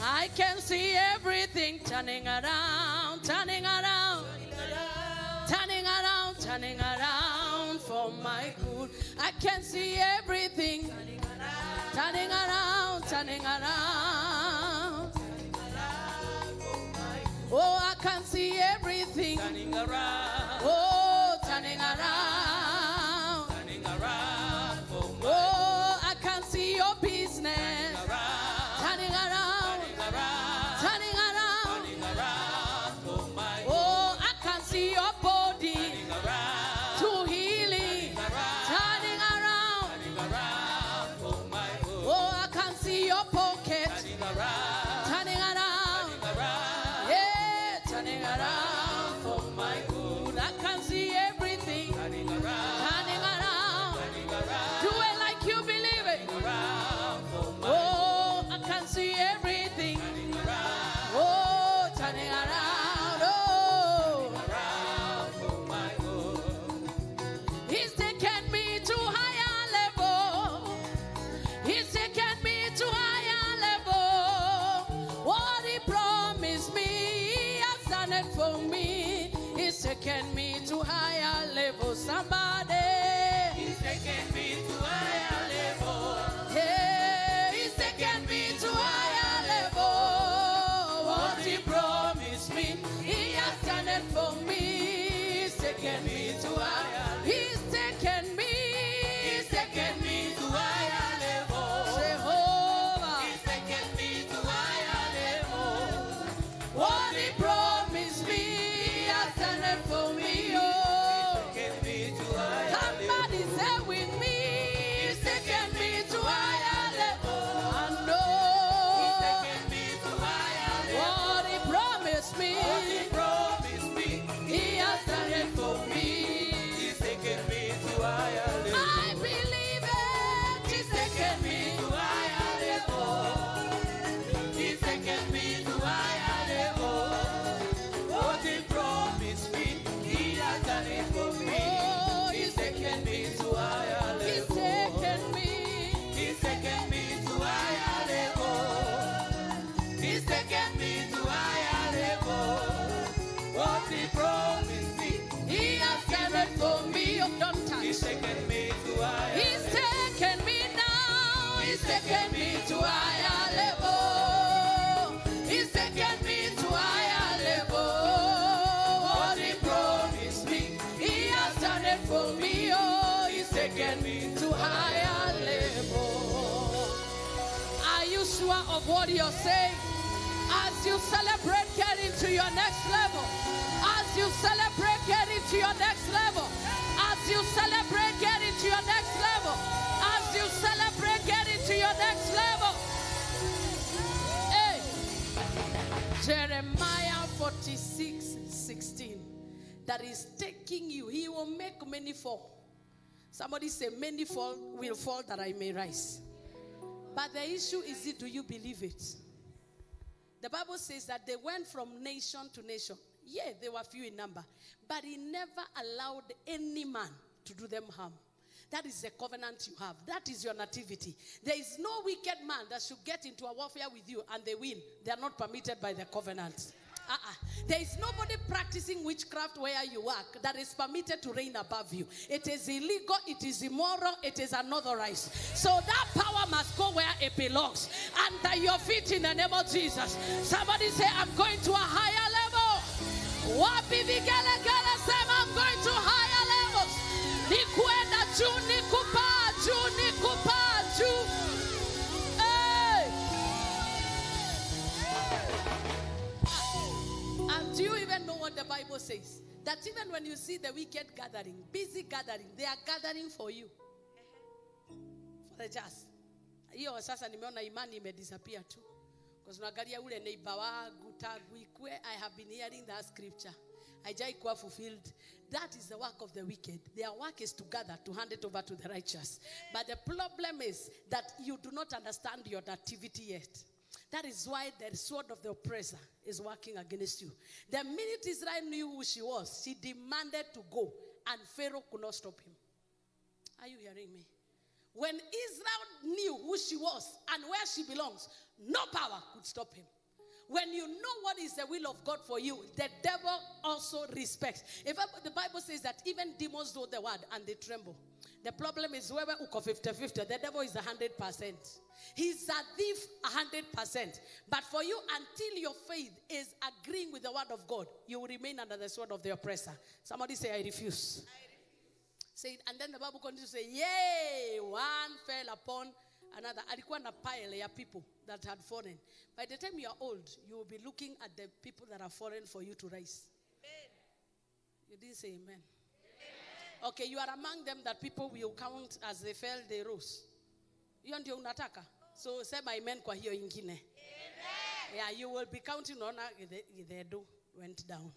I can see everything turning around, turning around. Turning around for my good. I can see everything turning around. Oh, I can see everything turning around. Oh, turning around. Oh, I can see your business turning around. Turning around. Oh, I can see your body to healing, turning around. Oh, I can see your pocket turning around. Yeah, turning around for my good. I can see everything turning around. Do it like you believe it. Oh, I can see everything. Oh, turning around. He's taken me to higher level. He's taken me to higher level. What he promised me, he has done it for me. He's taken me to higher level. Somebody. He's taken me to higher level. Yeah, he's taken me to higher level. What he promised me, he has done it for me. He's taken me to higher. He's taken me to higher level. Jehovah. He's taken me to higher level. What he promised me, he has done it for me. Oh, he's taken me to higher. Somebody say with me, he's taken me to higher level. I know. He's taken me to higher level. What he promised me, he has done it for me. He's taken me to higher level. I believe it. He's taken me to higher level. He's taken me to higher level. What he promised me, he has done it for me. Oh, he's taken me to higher level. He's taken me. He's taken me to higher level. He's taken me to higher level. What he promised me, he has done it for me. Oh, don't touch. He's taken me to higher. He's taken me now. He's taken me to higher level. He's taken me to higher level. What he promised me, he has done it for me. Oh, he's taken me to higher level. Are you sure of what you're saying? As you celebrate getting to your next level, as you celebrate getting to your next level, as you celebrate getting to your next level, as you celebrate getting to your next level. Hey, Jeremiah 46:16. That is taking you. He will make many fall. Somebody say, many will fall that I may rise. But the issue is, do you believe it? The Bible says that they went from nation to nation. Yeah, they were few in number. But he never allowed any man to do them harm. That is the covenant you have. That is your nativity. There is no wicked man that should get into a warfare with you and they win. They are not permitted by the covenant. There is nobody practicing witchcraft where you work that is permitted to reign above you. It is illegal, it is immoral, it is unauthorized. So that power must go where it belongs, under your feet in the name of Jesus. Somebody say, I'm going to a higher level. Wapi vigele gele say, I'm going to higher levels. Nikuenda juu, nikupa juu, nikupa juu. And do you even know what the Bible says? That even when you see the wicked gathering, busy gathering, they are gathering for you. For the just. Hiyo sasa nimeona imani imedisappear tu. Because unaangalia ule neighbor wangu tangu ikue, I have been hearing that scripture. Haijaikuwa fulfilled. That is the work of the wicked. Their work is to gather, to hand it over to the righteous. But the problem is that you do not understand your nativity yet. That is why the sword of the oppressor is working against you. The minute Israel knew who she was, she demanded to go, and Pharaoh could not stop him. Are you hearing me? When Israel knew who she was and where she belongs, no power could stop him. When you know what is the will of God for you, the devil also respects. If the Bible says that even demons know the word and they tremble. The problem is whoever uko 50-50, the devil is 100%. He's a thief 100%. But for you, until your faith is agreeing with the word of God, you will remain under the sword of the oppressor. Somebody say, I refuse. Say, and then the Bible continues to say, yay, one fell upon another. Alikuwa na pile ya people that had fallen. By the time you are old, you will be looking at the people that are fallen for you to rise. Amen. You didn't say amen. Amen. Okay, you are among them that people will count as they fell, they rose. Hiyo ndio unataka. So sema amen kwa hiyo ingine. Amen. Yeah, you will be counting on the do went down.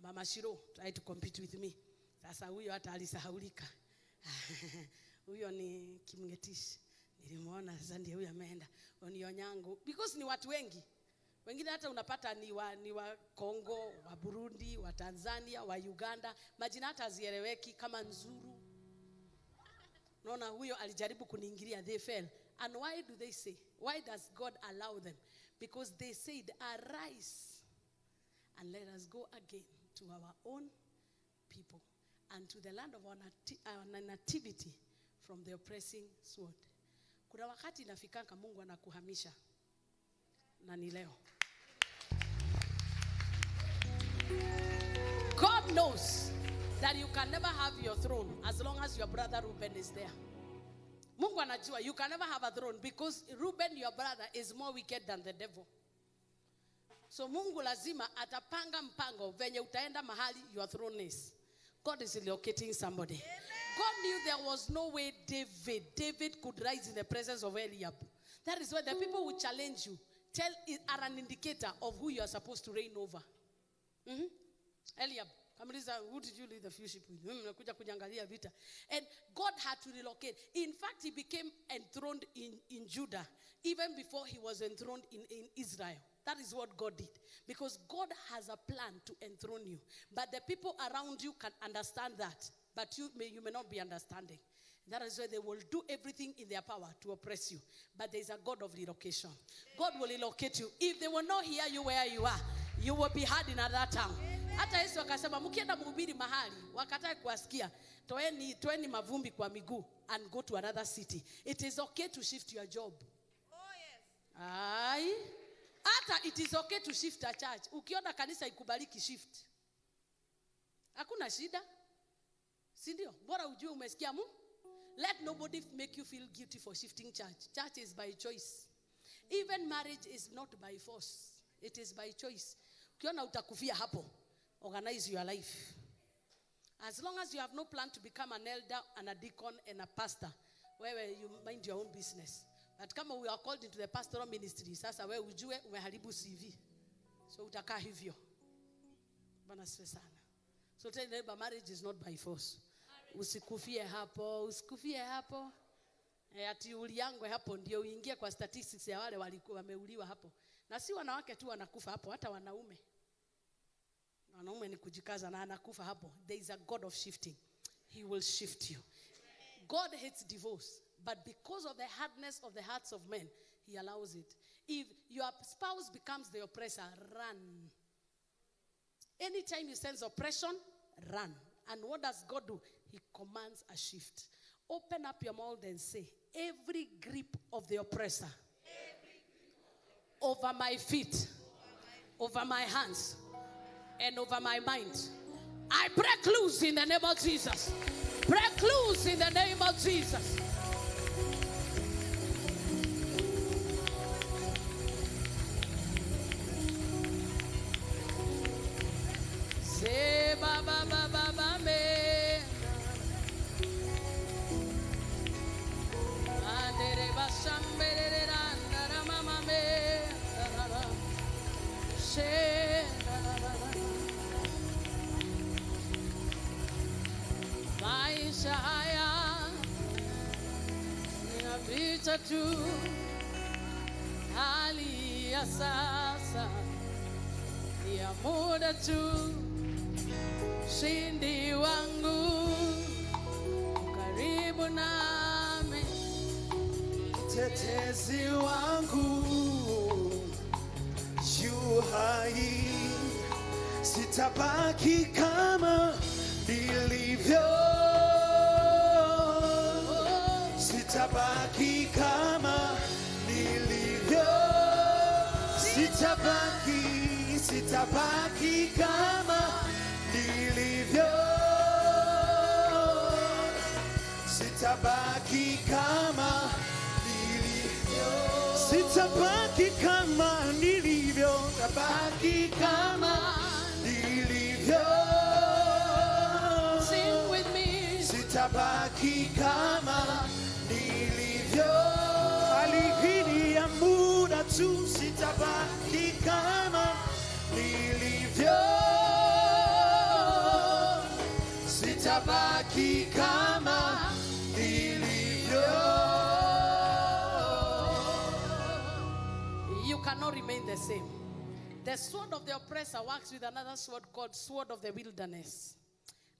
Mama Shiro tried to compete with me. Sasa huyo hata alisahaulika. Huyo ni Kimngetish. Nilimuona sasa ndiye huyo ameenda. Onionyangu because ni watu wengi. Wengine hata unapata ni wa Kongo, wa Burundi, wa Tanzania, wa Uganda. Majina hata hazieleweki kama Nzuru. Naona huyo alijaribu kuniingilia, they fell. And why do they say? Why does God allow them? Because they said, arise and let us go again to our own people and to the land of our nativity from the oppressing sword. Kuna wakati inafikanga Mungu anakuhamisha. Na ni leo. God knows that you can never have your throne as long as your brother Reuben is there. Mungu anajua you can never have a throne because Reuben, your brother, is more wicked than the devil. So Mungu lazima atapanga mpango venye utaenda mahali your throne is. God is relocating somebody. Amen. God knew there was no way David could rise in the presence of Eliab. That is why the people who challenge you are an indicator of who you are supposed to reign over. Eliab, who did you lead the fellowship with? And God had to relocate. In fact, he became enthroned in Judah even before he was enthroned in Israel. That is what God did. Because God has a plan to enthrone you. But the people around you can understand that. But you may not be understanding. That is why they will do everything in their power to oppress you. But there is a God of relocation. God will relocate you. If they will not hear you where you are, you will be heard in another town. Hata Yesu akasema mkienda mhubiri mahali wakatae kuasikia toeni mavumbi kwa miguu and go to another city. It is okay to shift your job. Oh yes. Hata it is okay to shift a church. Ukiona kanisa ikubaliki shift. Hakuna shida. Si ndio? Bora ujue umesikia Mungu. Let nobody make you feel guilty for shifting church. Church is by choice. Even marriage is not by force. It is by choice. Ukiona utakufia hapo, organize your life. As long as you have no plan to become an elder and a deacon and a pastor, where you mind your own business. But kama we are called into the pastoral ministry, sasa wewe ujue umeharibu CV. So utakaa hivyo. Bwana asifiwe sana. So tell neighbor, marriage is not by force. Usikufie hapo. Ati uliangwe hapo ndio uingie kwa statistics ya wale walikuwa wameuliwa hapo. Na si wanawake tu wanakufa hapo, hata wanaume. Wanaume ni kujikaza na anakufa hapo. There is a God of shifting. He will shift you. God hates divorce, but because of the hardness of the hearts of men, he allows it. If your spouse becomes the oppressor, run. Anytime you sense oppression, run. And what does God do? He commands a shift. Open up your mouth and say, every grip of the oppressor over my feet, over my hands, and over my mind, I break loose in the name of Jesus. Break loose in the name of Jesus. Say ba ba ba ba ba me. Andere ba juu, hali ya sasa ni ya muda tu. Shindi wangu karibu nami, Tetezi wangu yu hai, sitabaki kama nilivyo, sitabaki kama nilivyo, sitabaki kama nilivyo, sitabaki kama sitabaki kama nilivyo, sitabaki kama nilivyo. sing with me. Sitabaki kama nilivyo. Hali hii ya muda tu, sitabaki kama nilivyo, sitabaki kama nilivyo. You cannot remain the same. The sword of the oppressor works with another sword called sword of the wilderness.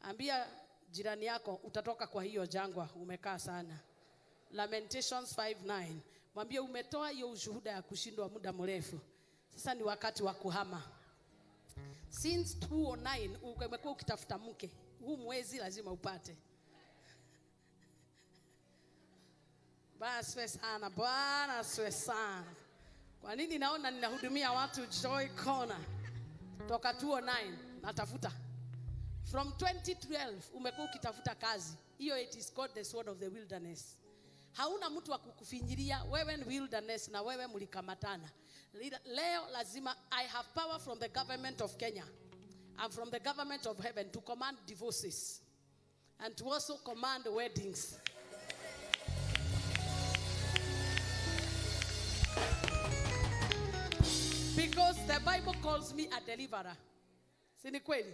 Ambia jirani yako utatoka kwa hiyo jangwa umekaa sana. Lamentations 5:9. Mwambie umetoa hiyo ushuhuda ya kushindwa muda mrefu. Sasa ni wakati wa kuhama. Since 2009 umekuwa ukitafuta mke. Huu mwezi lazima upate. Basi sana, Bwana asifiwe sana. Kwa nini naona ninahudumia watu Joy Corner toka 2009 natafuta. From 2012 umekuwa ukitafuta kazi. Hiyo it is called the sword of the wilderness. Hauna mtu wa kukufinyilia, wewe ni wilderness na wewe mlikamatana. Leo lazima I have power from the government of Kenya and from the government of heaven to command divorces and to also command weddings. Because the Bible calls me a deliverer. Si ni kweli?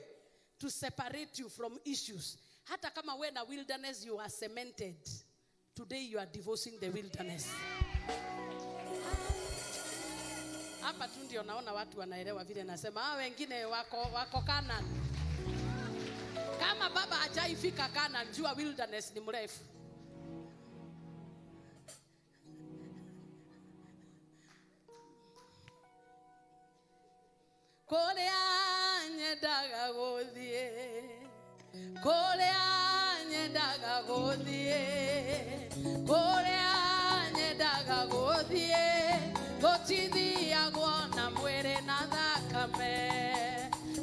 To separate you from issues. Hata kama we na wilderness you are cemented. Today you are divorcing the wilderness. Hapa tu ndio naona watu wanaelewa vile nasema. Wengine wako Canaan. Kama baba hajaifika Canaan, jua wilderness ni mrefu. Kole anyedaga godie, kole anyedaga godie, kole anyedaga godie, gotidi agona mwere na thakame.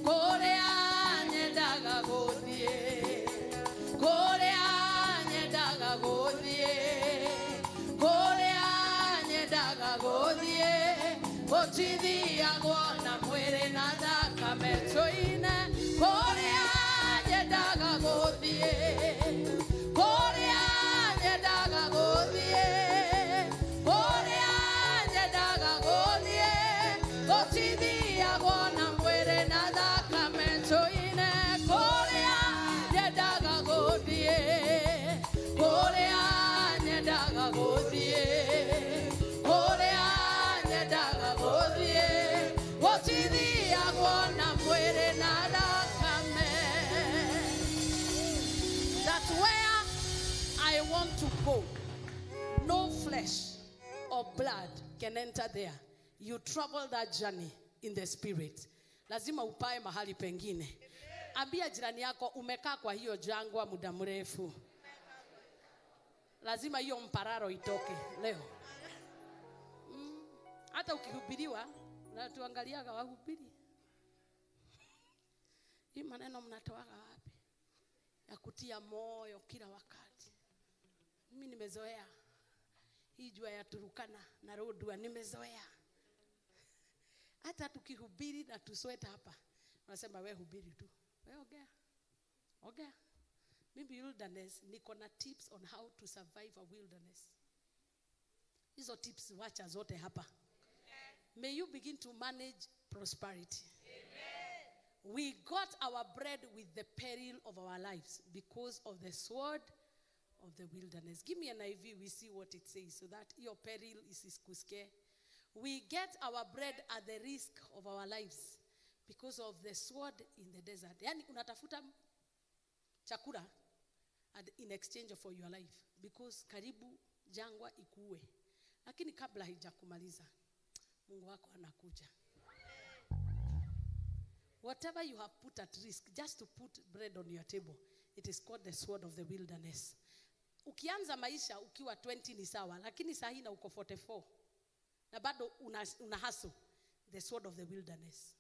Kole anyedaga godie, kole anyedaga godie, kole anyedaga godie, gotidi agona mwere na thakame. Toine kole anyedaga godie, kole anyedaga godie, kole anyedaga godie, gotidi agona mwere na thakame. Toine kole anyedaga godie, kole anyedaga godie, kole anyedaga godie, gotidi agona mwere na thakame. That's where I want to go. No flesh or blood can enter there. You travel that journey in the spirit. Lazima upae mahali pengine. Ambia jirani yako umekaa kwa hiyo jangwa muda mrefu. Lazima hiyo mpararo itoke leo. Hata ukihubiriwa na tuangaliaga wahubiri. Hii maneno mnatoaga wapi? Ya kutia moyo kila wakati. Mimi nimezoea. Hii jua ya Turukana na Rodua nimezoea. Hata tukihubiri na tusweta hapa. Unasema wewe hubiri tu. Wewe ongea. Ongea. Mimi wilderness niko na tips on how to survive a wilderness. Hizo tips wacha zote hapa. May you begin to manage prosperity. Amen. We got our bread with the peril of our lives because of the sword of the wilderness. Give me an IV, we see what it says, so that your peril is iskuske. We get our bread at the risk of our lives because of the sword in the desert. Yani unatafuta chakula in exchange for your life, because karibu jangwa ikuwe. Lakini kabla haijakumaliza, Mungu wako anakuja. Whatever you have put at risk just to put bread on your table, it is called the sword of the wilderness. Ukianza maisha ukiwa 20 ni sawa, lakini saa hii na uko 44 na bado una hustle, the sword of the wilderness.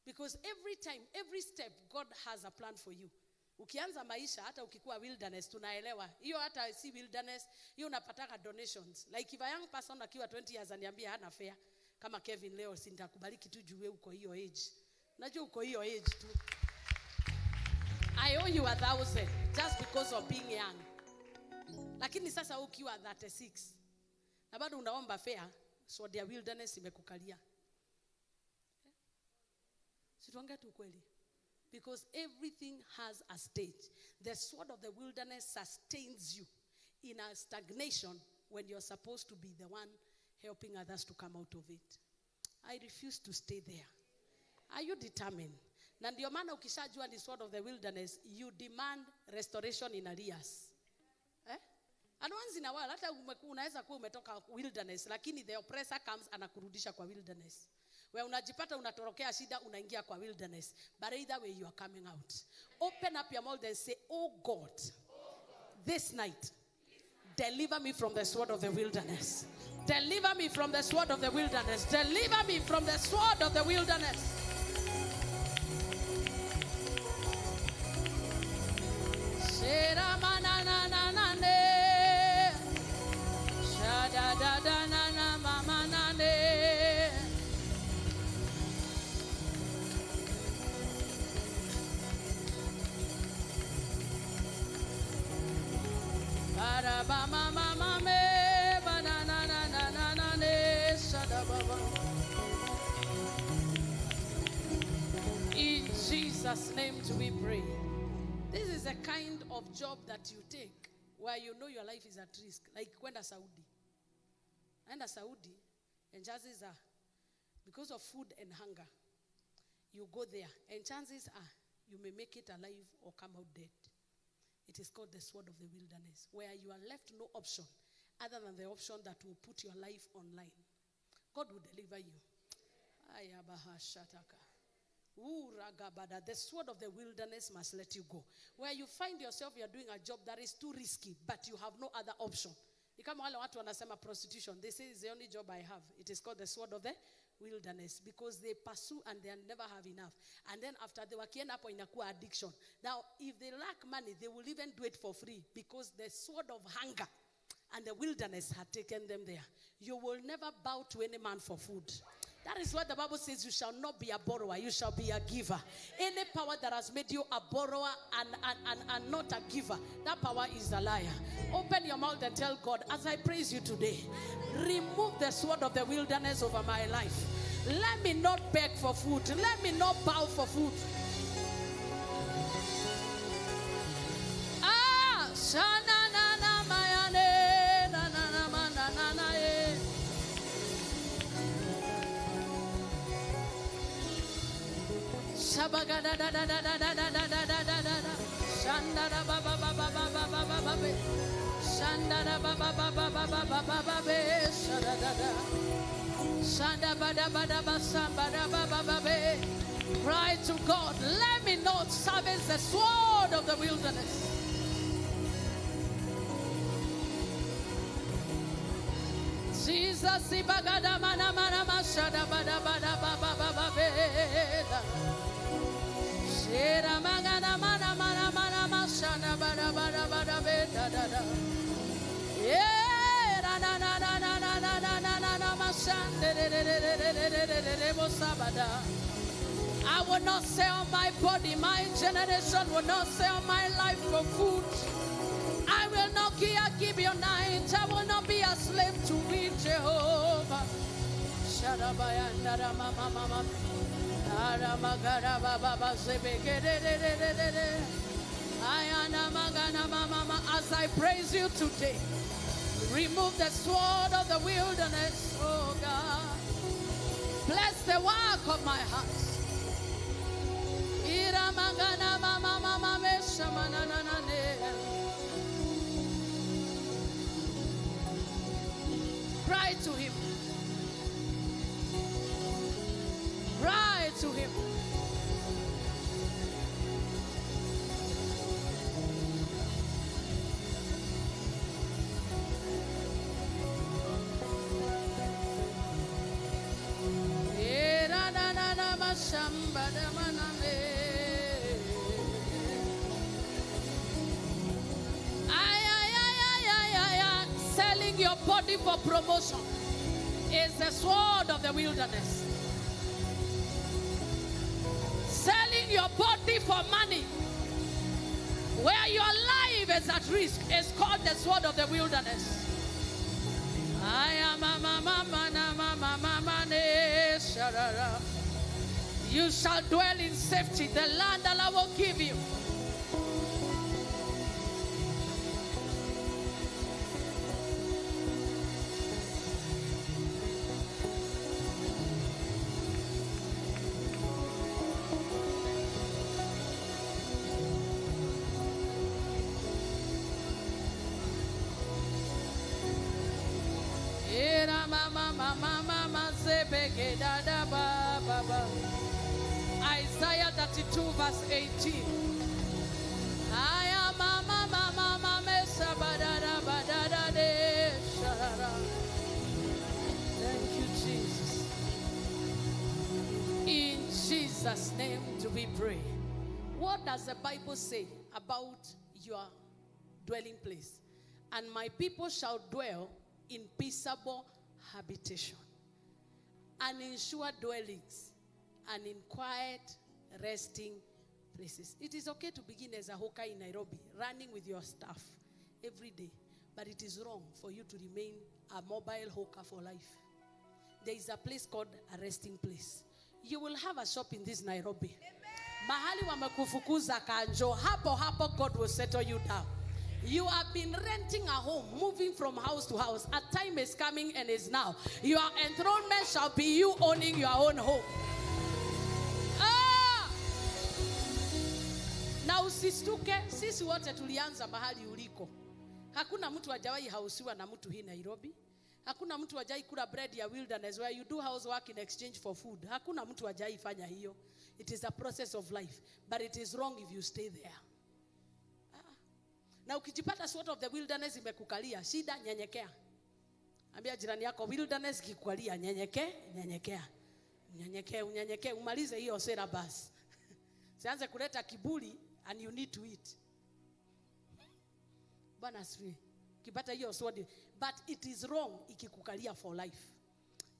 Because every time, every step, God has a plan for you. Ukianza maisha hata ukikuwa wilderness, tunaelewa. Hiyo hata si wilderness, hiyo unapataka donations. Like if a young person akiwa 20 years aniambia hana fare, kama Kevin leo sintakubariki tu juu uko hiyo age. Unajua uko hiyo age tu. I owe you 1,000 just because of being young. Lakini sasa ukiwa 36 na bado unaomba fare, so the wilderness imekukalia. Situongea tu kweli. Because everything has a stage. The sword of the wilderness sustains you in a stagnation when you're supposed to be the one helping others to come out of it. I refuse to stay there. Are you determined? Na ndio maana ukishajua the sword of the wilderness, you demand restoration in arrears. And once in a while, hata unaweza kuwa umetoka wilderness, lakini the oppressor comes anakurudisha kwa wilderness. Where unajipata unatorokea shida, unaingia kwa wilderness. But either way you are coming out. Open up your mouth and say, oh God, this night, deliver me from the sword of the wilderness. Deliver me from the sword of the wilderness. Deliver me from the sword of the wilderness. In Jesus' name do we pray. This is a kind of job that you take where you know your life is at risk. Like kwenda Saudi. Enda Saudi, and chances are, because of food and hunger, you go there, and chances are you may make it alive or come out dead. It is called the sword of the wilderness, where you are left no option other than the option that will put your life online. God will deliver you. The sword of the wilderness must let you go. Where you find yourself, you are doing a job that is too risky, but you have no other option. Kama wale watu wanasema prostitution, they say it's the only job I have. It is called the sword of the wilderness, because they pursue and they never have enough. And then after they wakienda hapo inakuwa addiction. Now, if they lack money, they will even do it for free, because the sword of hunger and the wilderness had taken them there. You will never bow to any man for food. That is what the Bible says. You shall not be a borrower, you shall be a giver. Any power that has made you a borrower and not a giver, that power is a liar. Open your mouth and tell God, as I praise you today, remove the sword of the wilderness over my life. Let me not beg for food. Let me not bow for food. Cry to God, let me not service the sword of the wilderness. Jesus, ibagada mana mana mashada bada bada baba baba beda. Shera magana mana mana mana mashada bada bada bada beda da da. Yeah, na na na na na na na na na na mashande de de de de de de de de de bosabada. I will not sell my body. My generation will not sell my life for food. I will not give your night. I will not be a slave to it, Jehovah. Shadabayandara mama mama. Aramagara baba sebegede. As I praise you today, remove the sword of the wilderness, oh God. Bless the work of my hands. Cry to him. Cry to him. Selling your body for promotion is the sword of the wilderness. Selling your body for money, where your life is at risk, is called the sword of the wilderness. You shall dwell in safety. The land Allah will give you. Isaiah 32 verse 18. Thank you, Jesus. In Jesus' name do we pray. What does the Bible say about your dwelling place? And my people shall dwell in peaceable habitation, and in sure dwellings, and in quiet resting places. It is okay to begin as a hawker in Nairobi, running with your staff every day, but it is wrong for you to remain a mobile hawker for life. There is a place called a resting place. You will have a shop in this Nairobi. Mahali wamekufukuza kanjo, hapo hapo God will settle you down. You have been renting a home, moving from house to house. A time is coming and is now. Your enthronement shall be you owning your own home. Na usistuke, sisi wote tulianza mahali uliko. Hakuna mtu hajawahi hausiwa na mtu hii Nairobi. Hakuna mtu hajawahi kula bread ya wilderness where you do housework in exchange for food. Hakuna mtu hajawahi fanya hiyo. It is a process of life, but it is wrong if you stay there. Na ukijipata sword of the wilderness imekukalia, shida, nyenyekea. Ambia jirani yako, wilderness ikikukalia, nyenyekea. Unyenyekee, umalize hiyo syllabus. Sianze kuleta kiburi and you need to eat. Bwana asifiwe. Ukipata hiyo sword, but it is wrong ikikukalia for life.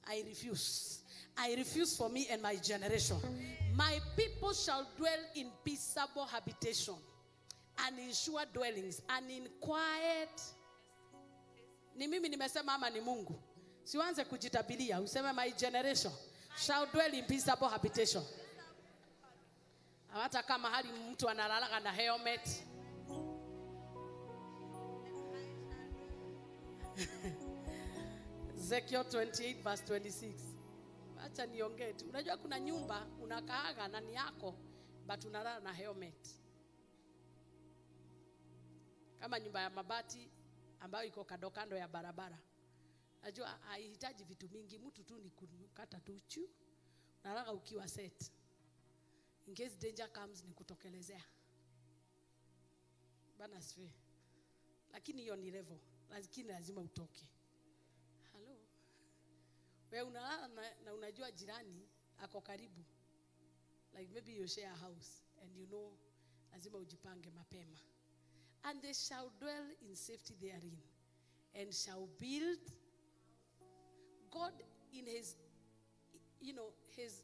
I refuse for me and my generation. My people shall dwell in peaceable habitation, and in sure dwellings, and in quiet. Ni mimi nimesema ama ni Mungu? Sianze kujitabilia, useme my generation shall dwell in peaceable habitation. Hata kama hali mtu analala na helmet. Ezekiel 28 verse 26. Acha niongee tu. Unajua kuna nyumba unakaaga na ni yako, but unalala na helmet. Kama nyumba ya mabati ambayo iko kando ya barabara. Najua haihitaji vitu mingi, mtu tu ni kukata tuchu. Unalala ukiwa set. In case danger comes ni kutokelezea. Bwana asifiwe. Lakini hiyo ni level. Lakini lazima utoke. Hello. Wewe unalala na unajua jirani ako karibu. Like maybe you share a house and you know lazima ujipange mapema. And they shall dwell in safety therein, and shall build. God in his, his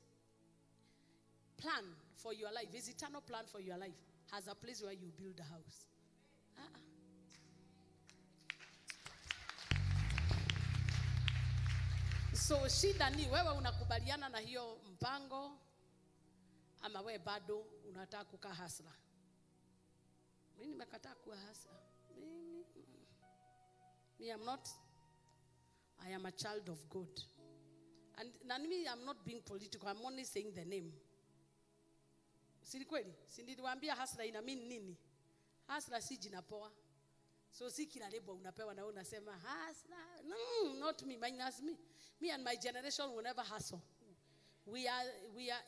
plan for your life, his eternal plan for your life, has a place where you build a house. So shida ni wewe unakubaliana na hiyo mpango, ama wewe bado unataka kukaa hasla. Mimi nimekataa kuwa hustler. Me, I'm not. I am a child of God. And me, I'm not being political. I'm only saying the name. Si kweli? Si niliwaambia hustler ina mean nini? Hustler si jina poa. So si kila lebo unapewa na unasema hustler. No, not me, minus me. Me and my generation will never hustle. We are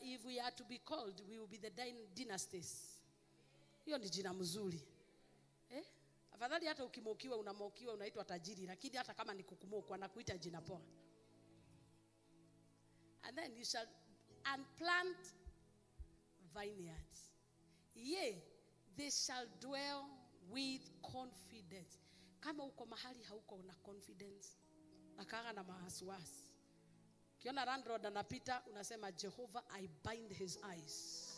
if we are to be called, we will be the dynasties. Hiyo ni jina mzuri. Afadhali hata ukimokiwa unamokiwa unaitwa tajiri, lakini hata kama ni kukumokwa na kuita jina poa. And then you shall plant vineyards. Yea, they shall dwell with confidence. Kama uko mahali hauko na confidence, nakaga na mahaswasi. Kiona landlord anapita unasema Jehovah, I bind his eyes.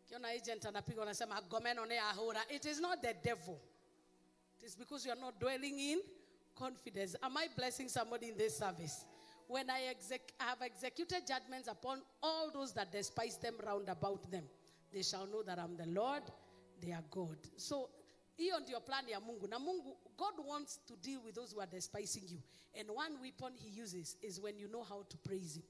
Kiona agent anapiga unasema agomeno ne ahura. It is not the devil. It is because you are not dwelling in confidence. Am I blessing somebody in this service? When I have executed judgments upon all those that despise them round about them, they shall know that I'm the Lord, they are God. So, hiyo ndio plan ya Mungu. Na Mungu, God wants to deal with those who are despising you. And one weapon he uses is when you know how to praise him.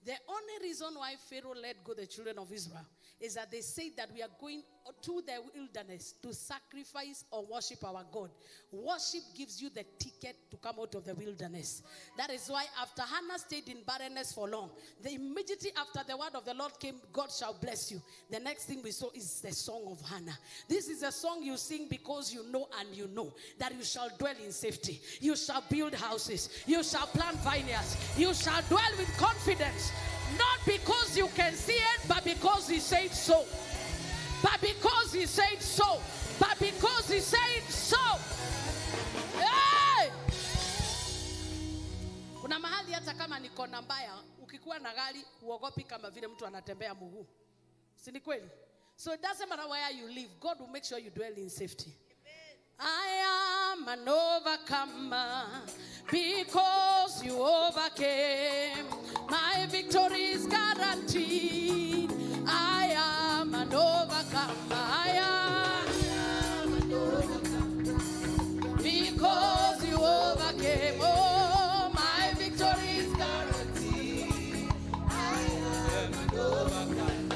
The only reason why Pharaoh let go the children of Israel is that they said that we are going to the wilderness to sacrifice or worship our God. Worship gives you the ticket to come out of the wilderness. That is why after Hannah stayed in barrenness for long, immediately after the word of the Lord came, God shall bless you. The next thing we saw is the song of Hannah. This is a song you sing because you know and you know that you shall dwell in safety. You shall build houses. You shall plant vineyards. You shall dwell with confidence. Not because you can see it, but because he said so. But because he said so. But because he said so. Hey! Kuna mahali hata kama ni kona mbaya, ukikuwa na gari uogopi kama vile mtu anatembea mguu. Si ni kweli? So it doesn't matter where you live, God will make sure you dwell in safety. I am an overcomer because you overcame. My victory is guaranteed. I am an overcomer. I am an overcomer because you overcame. Oh, my victory is guaranteed. I am an overcomer.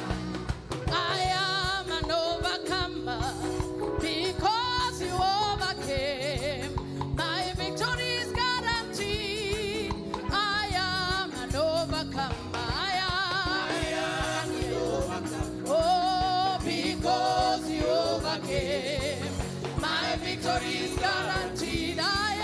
I am an overcomer because you overcame. My victory is guaranteed. I am an overcomer. I am an overcomer. Oh, because you overcame. My victory is guaranteed. I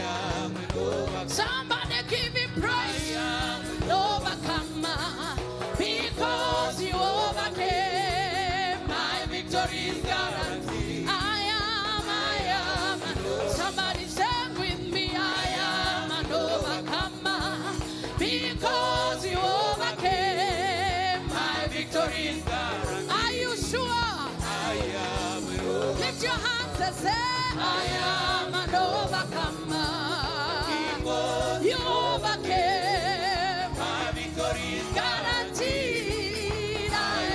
am an overcomer. Somebody give him praise. I am an overcomer because you overcame. My victory is guaranteed. I am. Somebody sing with me. I am an overcomer because you overcame. My victory is guaranteed. Are you sure? I am an overcomer. Lift your hands and say, I am an overcomer because you overcame. My victory is guaranteed. I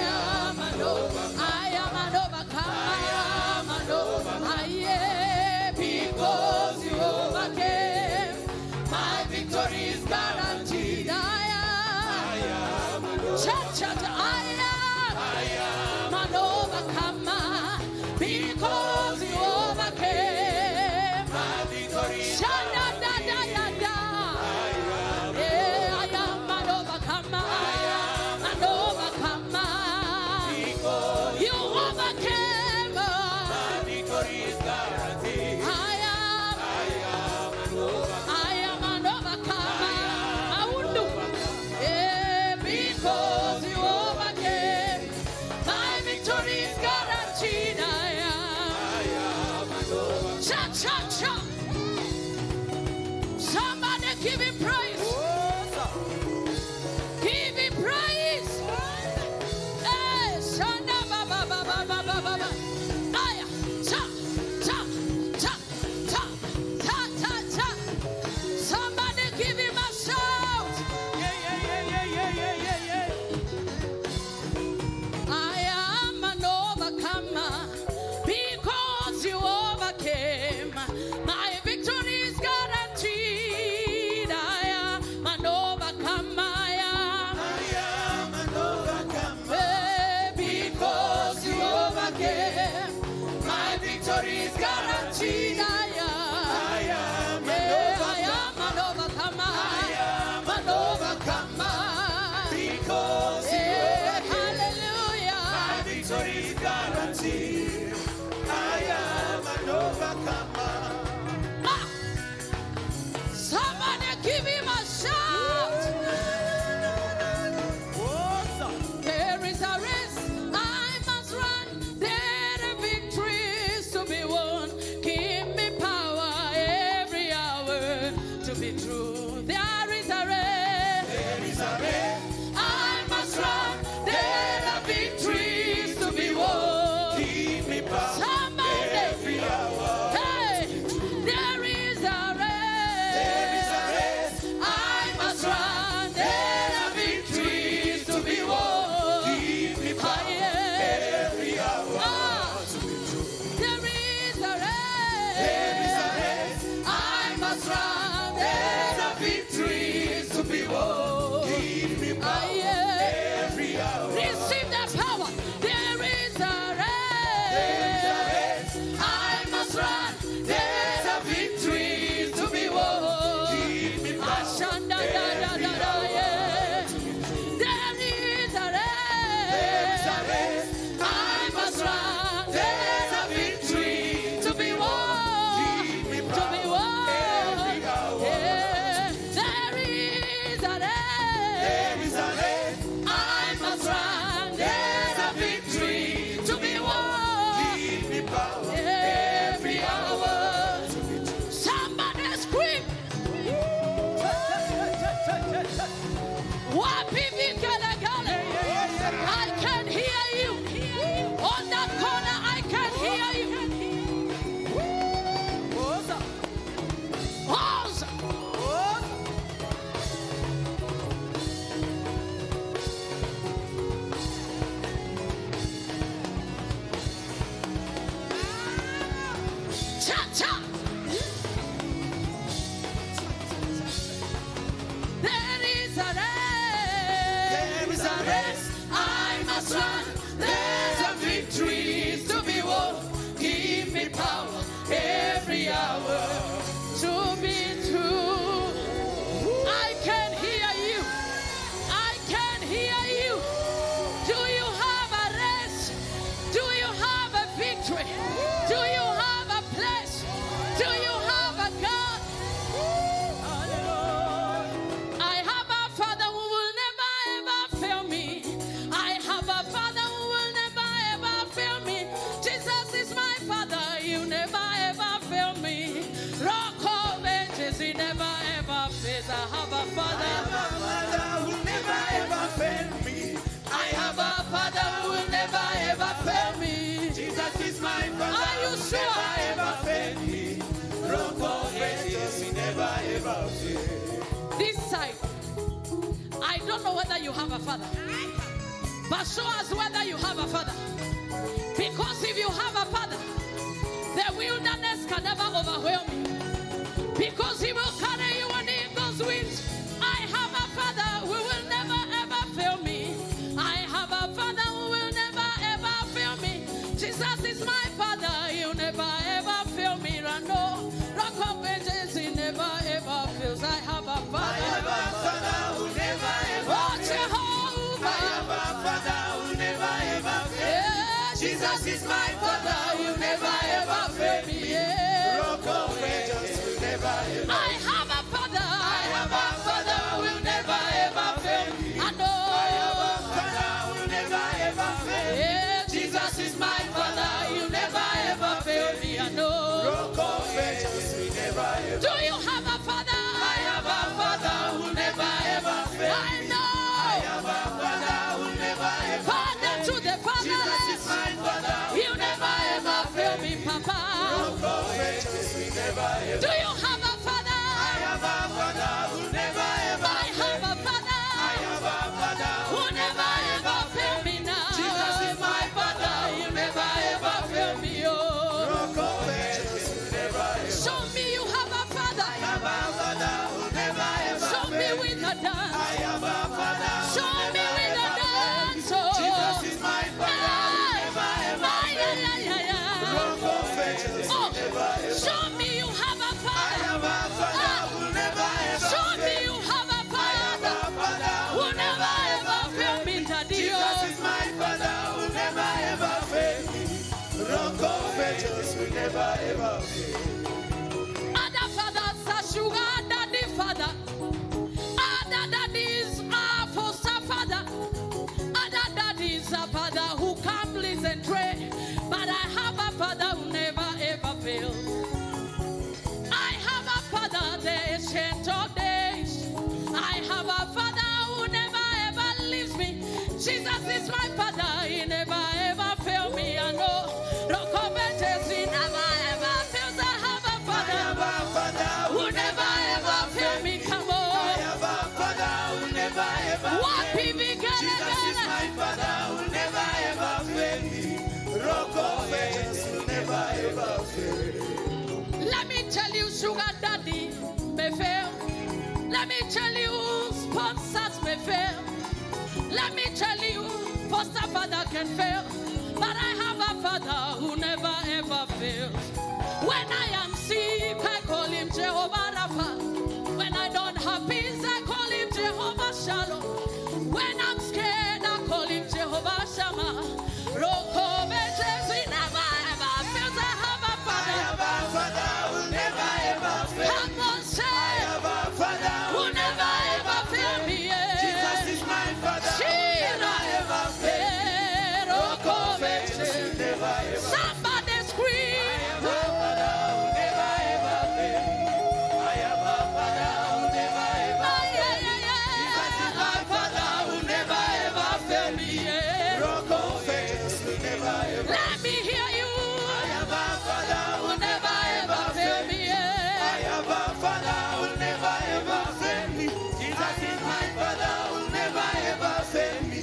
am an overcomer. I am an overcomer. I am an overcomer. Yeah, because you overcame. My victory is guaranteed. I am an overcomer. Church, I am an overcomer because you overcame. My victory is guaranteed. I am an overcomer. I am an overcomer. Because you overcame. My victory is guaranteed. I am an overcomer. I am an overcomer. Because you Hallelujah. my victory is guaranteed. I am an overcomer. Ah! Somebody give him a shout. There is a race I must run. There are victories to be won. Give me power every hour to be true. There is a race. There is a race I must run. There are victories to be won. keep me bound Somebody. every hour. Hey, there is a race. There is a race I must run. There are victories to be won. keep me bound every hour. Ah, there is a race. There is a race I must run. There are victories to be won. keep me bound every hour. Receive that power. There is a There is a race. race I must run. There are victories to be won. keep me bound Ashanda da da da da, yeah. There is a There is a race. race I must run. There's a victory to be won. keep me To be bound won. every hour. Yeah. There is a There race. is a race I must run. There's a victory to be won. keep me bound Every hour. Somebody scream. Wapi vigelegele. I can hear you. On that corner, I can hear you. Awesome. Cha cha. There is a race. There is a race I must run. There's a victory to be won. Give me power every hour to be true. I can hear you. I can hear you. Do you have a race? Do you have a victory? Do you have a place? Do you have a God? I have a Father who will never ever fail me. I have a Father who will never ever fail me. Jesus is my Father, you never ever fail me. Rock of ages, he never ever fails. I have a Father. Father will never ever fail me. I have a Father who will never ever fail me. Jesus is my Father. Are you will sure? Never ever fail me. Rock of ages, he never ever fail. This side, I don't know whether you have a father, but show us whether you have a father. Because if you have a father, the wilderness can never overwhelm you. Because he will carry you on eagle's wings. I have a father who will never ever fail me. I have a father who will never ever fail me. Jesus is my father, you never ever fail me. Rano, rock of ages, he never ever fails. I have a I father. have a Father who never ever Oh, fail. Jehovah. I have a Father who never ever fail. Yeah, Jesus is my Father you who never never ever ever fail fail me. me. Yeah. Rock of ages will never ever. I have a father. I have a father who will never ever fail me. I know. I have a Father who never ever fail. Yeah, Jesus is my father. You never ever fail me. I know. Rock of ages will never ever. Do you have a father? I have a Father who never ever fail. I know. I have a Father who never ever. Father to the Jesus is fatherless. my Father. You never ever fail me, Papa. Rock of ages will never ever. Do you have a father? I have a Father who never ever. I have a father. I have a Father Who never ever fail me now. Jesus is my Father. You never ever fail me, oh. Rock of ages will never ever. ever fail. Other fathers are sugar daddy father. Other daddies are foster father. Other daddies are father who come please and pray. But I have a father who never ever fails. I have a father, the ancient of days. I have a father who never ever leaves me. Jesus is my father, he never ever failed me. I know Rock of Ages, he never ever fails. I have a father who never ever failed me. Come on. I have a father who never ever What failed me. people Jesus is my father who never ever failed me. Rock of Ages will never ever fail. Let me tell you, sugar daddy may fail. Let me tell you, sponsors may fail. Let me tell you, foster father can fail. But I have a father who never ever fails. When I am sick, I call him Jehovah Rapha. When I don't have peace, I call him Jehovah Shalom. When I'm scared, I call him Jehovah Shammah. Rock of Ages, he never ever fails. I have a I father. have a father who never ever failed. Come on, say, I have a father who never ever failed me. Jesus is my father who never ever failed. Rock of Ages. Will never ever. Somebody scream. I have a father who never ever failed. I have a father who never ever failed. Jesus is my father who never ever failed me. Rock of Ages will never ever. Let me hear you. I have a father who Who never ever failed me. I have a father who never ever failed me. Jesus is my father who never ever failed me.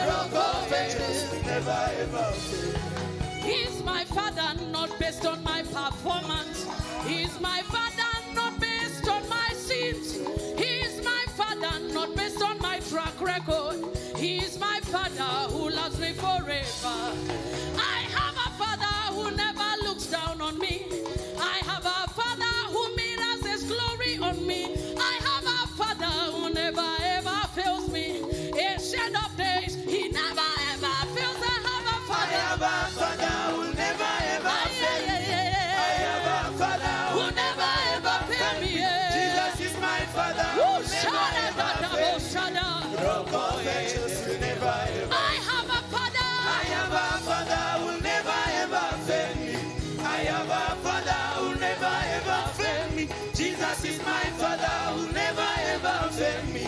Rock of Ages will never ever fail. He's my father, not based on my performance. He's my father, not based on my sins. He's my father, not based on my track record. He's my father who loves me forever. I have a father who never looks down on me. I have a father who mirrors his glory on me. I have a father who never ever fails me. Ancient of days, he never ever fails. I have a I father. have a father who never ever failed me. I have a father Who never ever failed me. Jesus is my father who never ever failed me. Rock of Ages will never ever. I have a father. I have a father who never ever failed me. I have a father who never ever failed me. Jesus is my father who never ever failed me.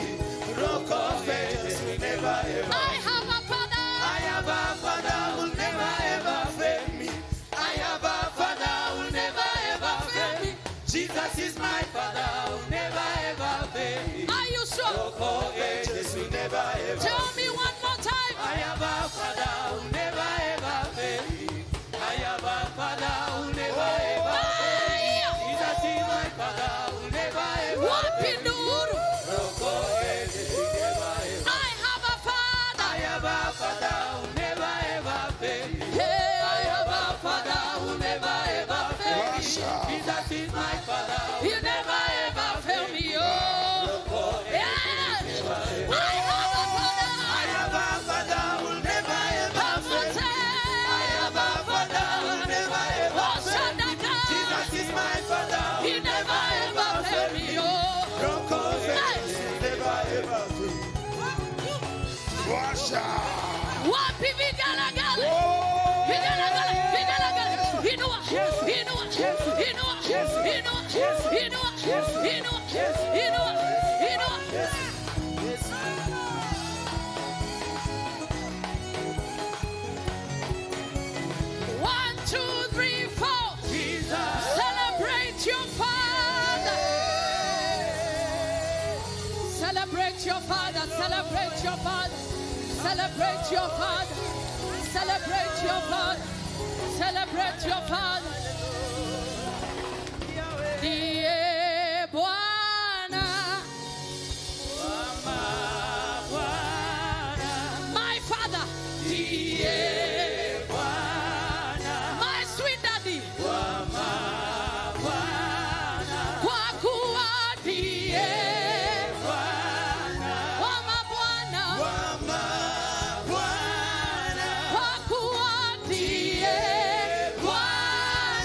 Rock of Ages will never ever. I have a father. I have a father who never ever failed me. I have a father who never ever failed me. Jesus is my father who never ever failed me. Are you sure? Rock of Ages will never ever. Tell me one more time. I have a father who never ever failed me. I have a father who never ever failed me. Jesus is my father who never ever What failed me. Pinduru? Rock of Ages will never ever. I have a father. I have a father who never ever failed me. Hey, I have a father who never ever failed me. Jesus is my father who you never ever fail me. Oh, yeah. I have a father. I have a father who never ever Come on, failed me. say. I have a father who never ever Oh, failed me. Shandaka. Jesus is my father who He never ever failed me. Oh, Rock of Ages will never ever fail. what people gala gala? He gala gala. He gala gala. He know what? He know what? He know what? He know what? He know what? He know what? He know what? He know what? One, two, three, four. Jesus. Celebrate your father. Celebrate your father. Celebrate your father. Celebrate your father. Celebrate your father. Celebrate your father. Die Bwana. My father. My sweet daddy. Kwa kuwa die Wama Bwana. Kwa kuwa die Bwana.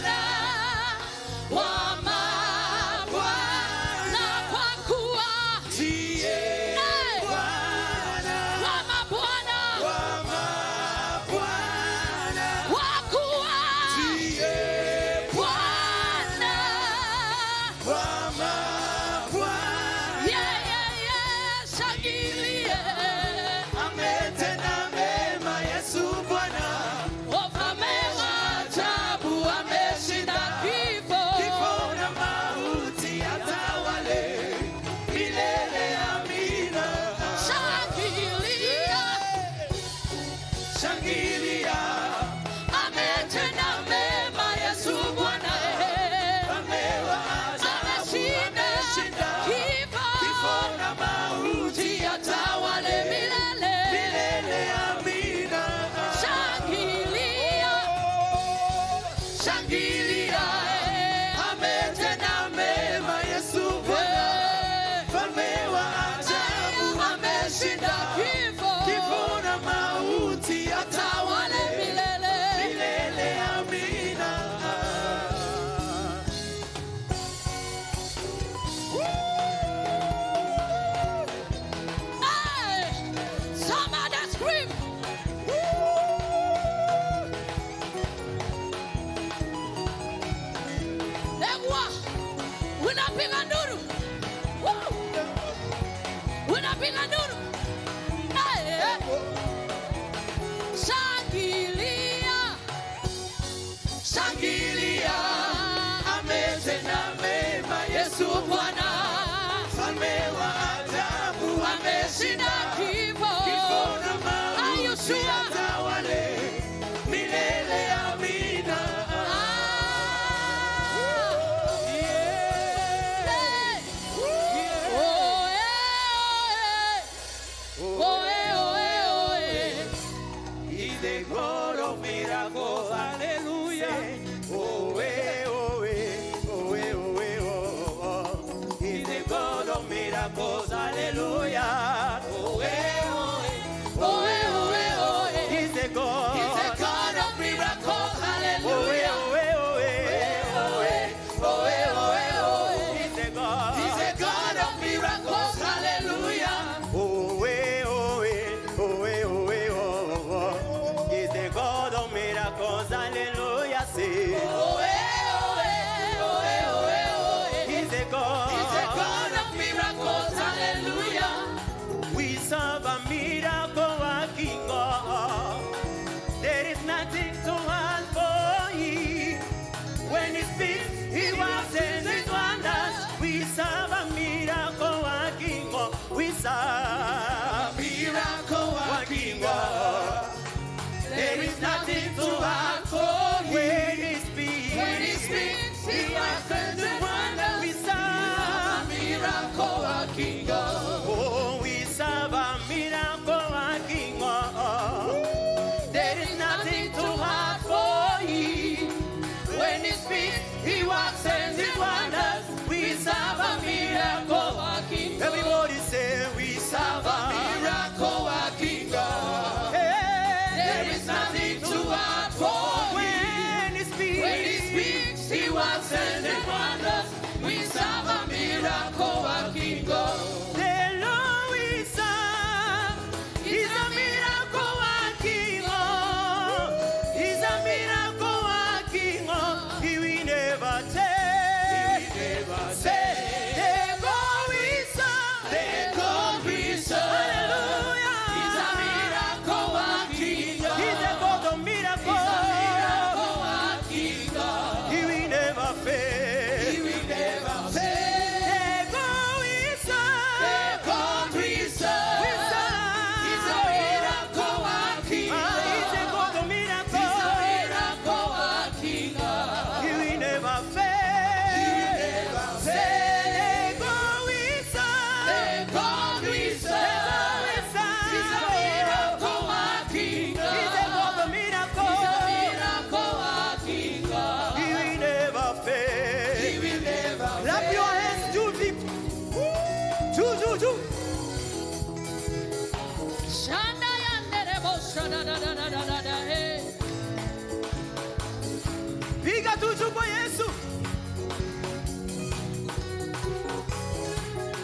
Piga tudo kwa Yesu.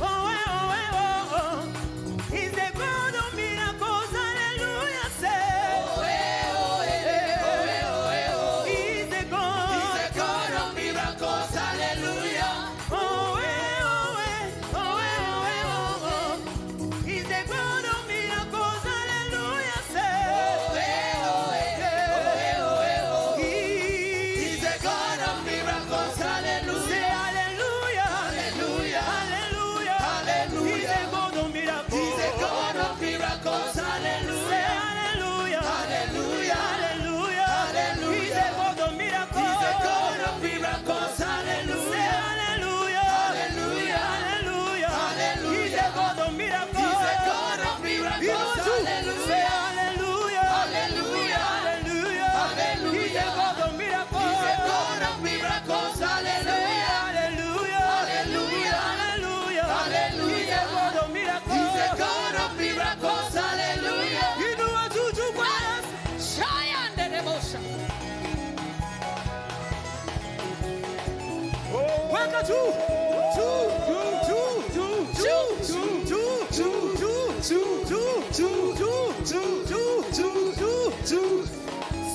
Oh, He's the God of miracles, hallelujah, say. He's the God of miracles, hallelujah. Oh,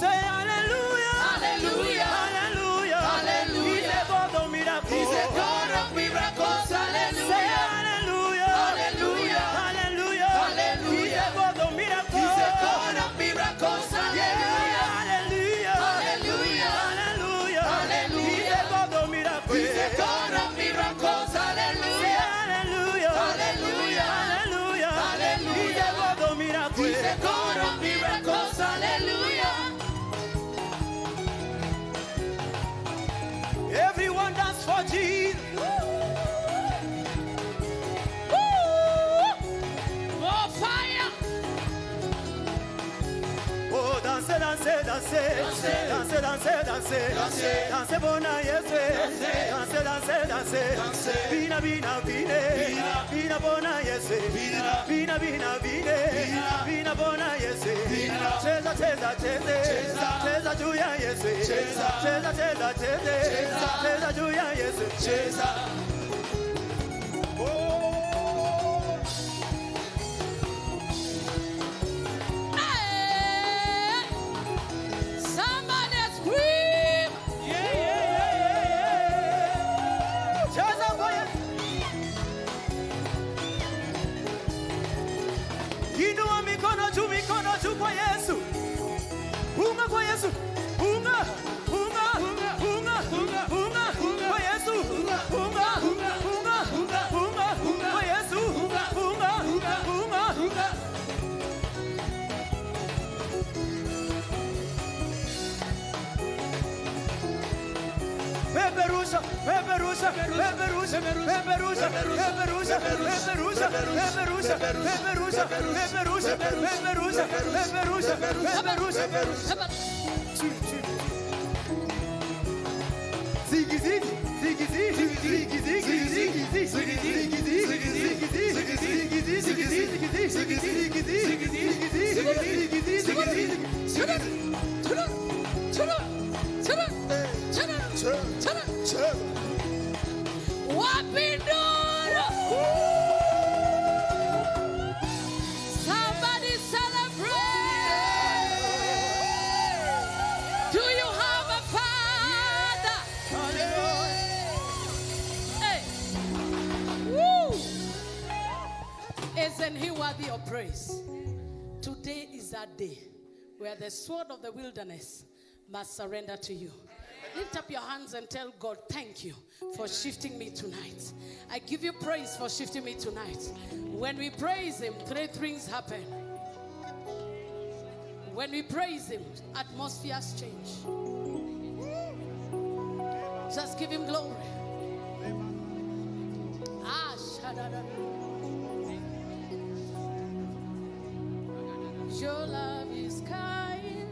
Say hallelujah, hallelujah, hallelujah, hallelujah. He's a God of miracles, hallelujah. Say hallelujah, hallelujah, hallelujah, hallelujah. He's a God of miracles, hallelujah, hallelujah, hallelujah, hallelujah, hallelujah. He's a God of miracles, hallelujah, hallelujah, hallelujah, hallelujah, hallelujah. He's a God of miracles, hallelujah. Everyone dance for Jesus. Oh, fire! Oh, dance, dance, dance, dance, dance, dance, dance, bona yes, dance, dance, dance, bina, bina, bina, bina, bona yes, bina, bina, bina, bina, bona yes, cheza, cheza, cheza, cheza, juya yes, cheza, cheza, cheza, cheza, cheza, juya yes, cheza. Mikono juu kwa Yesu. Unga kwa Yesu. Unga. Unga. Unga. Unga. Kwa Yesu. Unga. Unga. Unga. Kwa Yesu. Unga. Unga. Peperusha, peperusha, peperusha, peperusha, peperusha, peperusha, peperusha, peperusha, peperusha, peperusha, peperusha, peperusha. Ziggy ziggy, ziggy ziggy, ziggy ziggy, ziggy ziggy, ziggy Somebody celebrate. Do you have a father? Hey. Woo. Isn't he worthy of praise? Today is that day where the sword of the wilderness must surrender to you. Lift up your hands and tell God, thank you for shifting me tonight. I give you praise for shifting me tonight. When we praise him, three things happen. When we praise him, atmospheres change. Just give him glory. Your love is kind.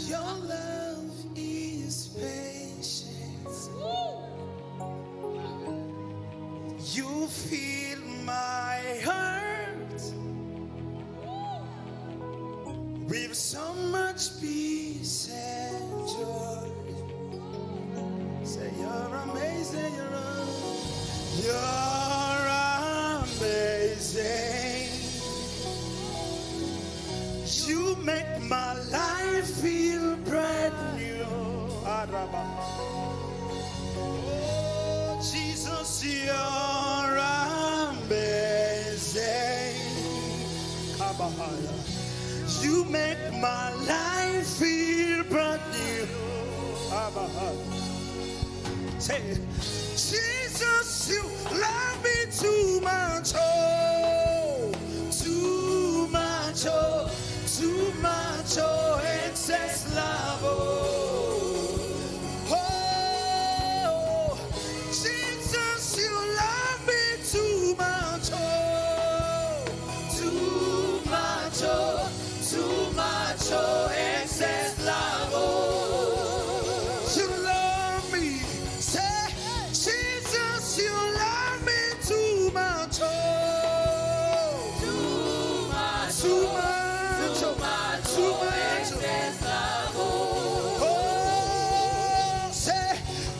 Your love is patient. You fill my heart with so much peace and joy. Say you're amazing, you're amazing. You make my life feel brand new. Oh, Jesus, you're amazing. You make my life feel brand new. Say, Jesus, you love me too much. Oh, too much. Oh, too much. Oh, excess love. Oh, Jesus, you love me too much. Oh, too much. Oh, too much. Oh, excess love. You love me. Say, Jesus, you love me too much. Oh.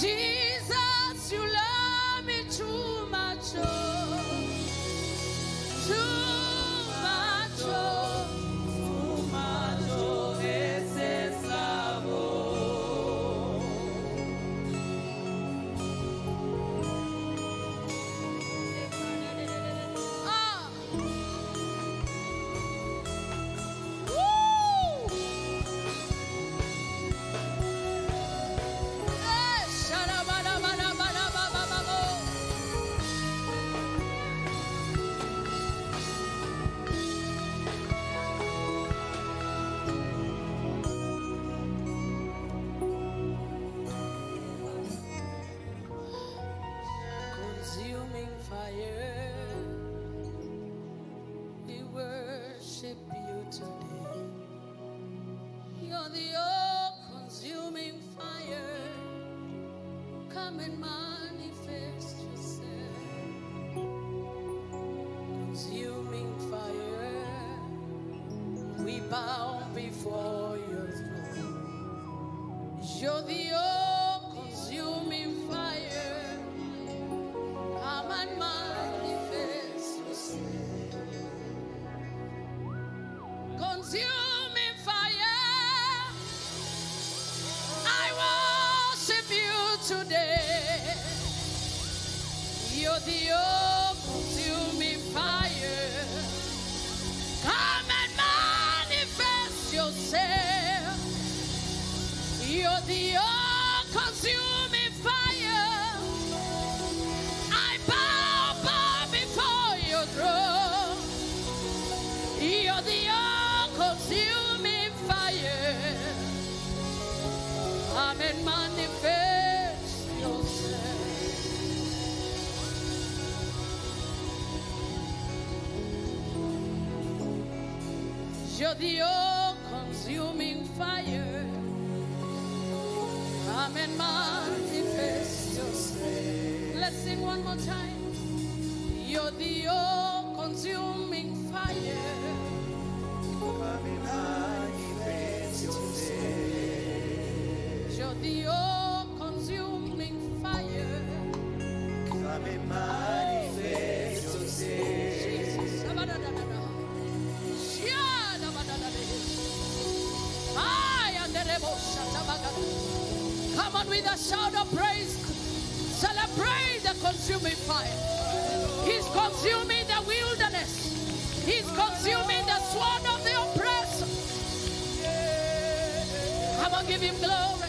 Jesus, you love me too much, oh, too much, oh, too much, oh, ese sabor. Ah. Woo! Eh, sharabarabarabarabarababo. Consuming fire, we worship you today. You're the all-consuming fire. Come and manifest yourself. Consuming fire, we bow before your throne. You're the all-consuming fire. Come and manifest yourself. Consuming fire, I worship you today. You're the all-consuming fire. Come and manifest yourself. You're the all-consuming fire. I bow before your throne. You're the all-consuming fire. Come and manifest yourself. You're the all-consuming fire. Come and manifest yourself. Let's sing one more time. You're the all-consuming fire. Come and manifest yourself. You're the all-consuming fire. Come and manifest yourself. Jesus. Come on with a shout of praise. Celebrate the consuming fire. He's consuming the wilderness. He's consuming the sword of the oppressor. Come on, give him glory.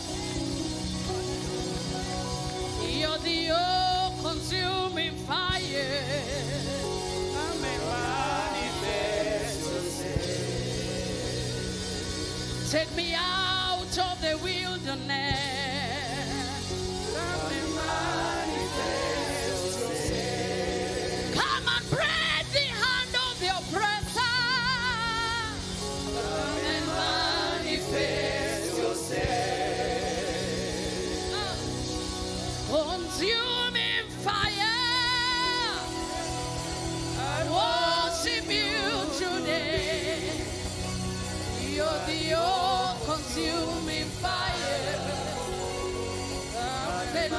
You're the all-consuming fire. Come and manifest yourself. Take me out of the wilderness. Come and manifest yourself. Come and break the hand of the oppressor. Come and manifest yourself. Consuming fire, I worship you today. You're the all-consuming fire. Come and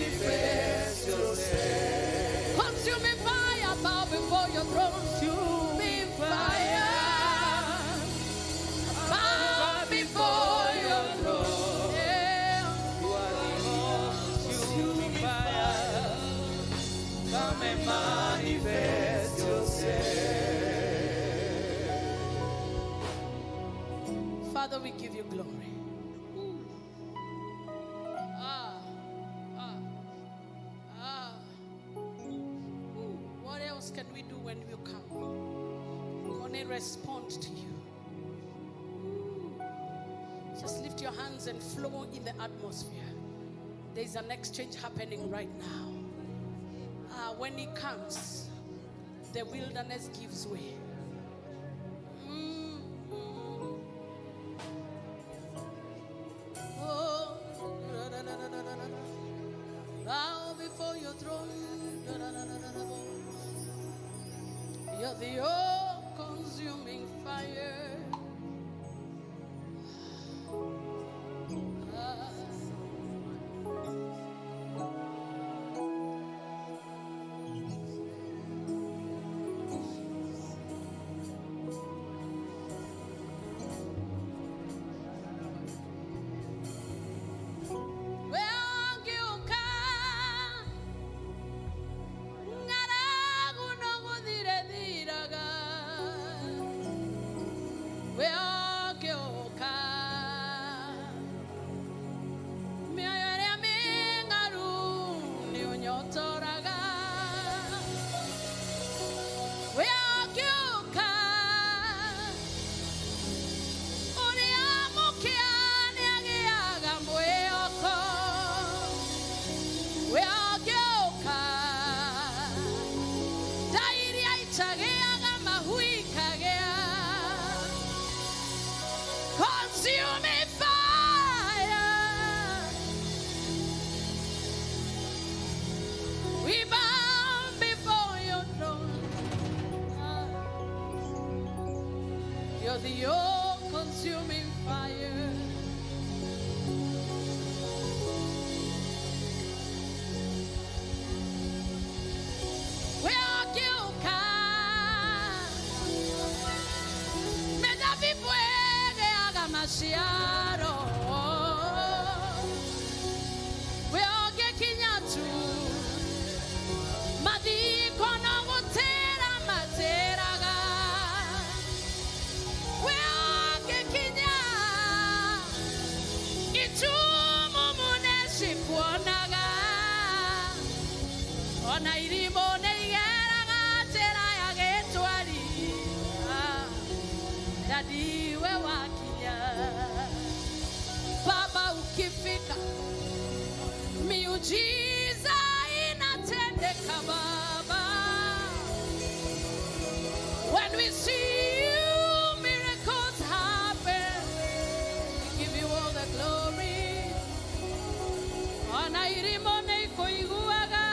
Manifest yourself. consuming fire, bow before your throne. Consuming fire, bow before your throne. Yeah. You are the all-consuming fire. Come and manifest yourself. Father, we give you glory. What else can we do when you come? We want to respond to you. Just lift your hands and flow in the atmosphere. There's an exchange happening right now. When he comes, the wilderness gives way. Oh, bow before your throne. You're the all-consuming fire. consuming fire. We bow before your throne. You're the all-consuming fire. Masiaro, we all get kinyatu, madi kono mutera materaga, we all get kinya, itumu muneshi kuonaga, ona irimo neigeraga tera ya getwari, dadi we waki. Baba ukifika miujiza inatendeka Baba. When we see you, miracles happen. We give you all the glory. Ona irimone koiguaga,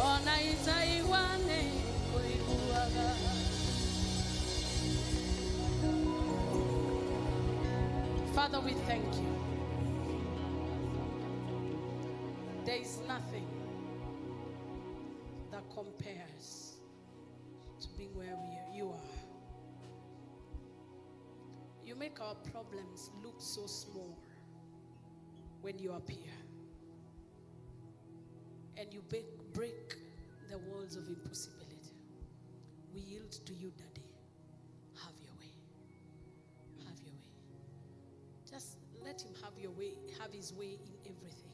ona itaiwane koiguaga. Father, we thank you. There is nothing that compares to being where you are. You make our problems look so small when you appear. And you break the walls of impossibility. We yield to you, Daddy. Have your way. Have your way. Just let him have your way, have his way in everything.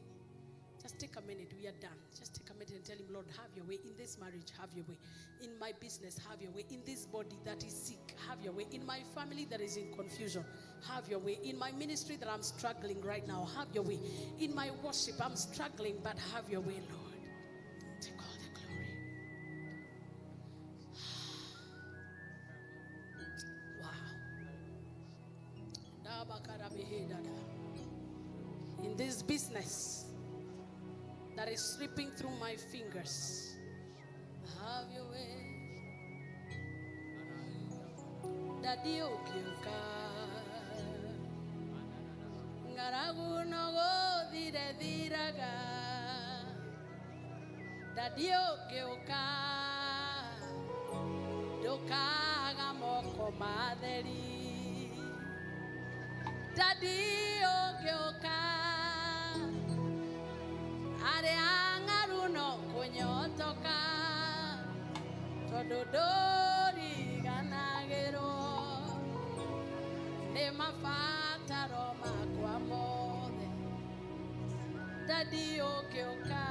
Just take a minute, we are done. Just take a minute and tell him, Lord, have your way. In this marriage, have your way. In my business, have your way. In this body that is sick, have your way. In my family that is in confusion, have your way. In my ministry that I'm struggling right now, have your way. In my worship, I'm struggling, but have your way, Lord. Take all the glory. In this business that is slipping through my fingers, have your way. Daddy okioka ngaragu nogo dire diraga. Daddy okioka dokaga moko maderi. Daddy okioka are angaruno kunyotoka tododori ganagero ne mafata roma kwa mode. Daddy okioka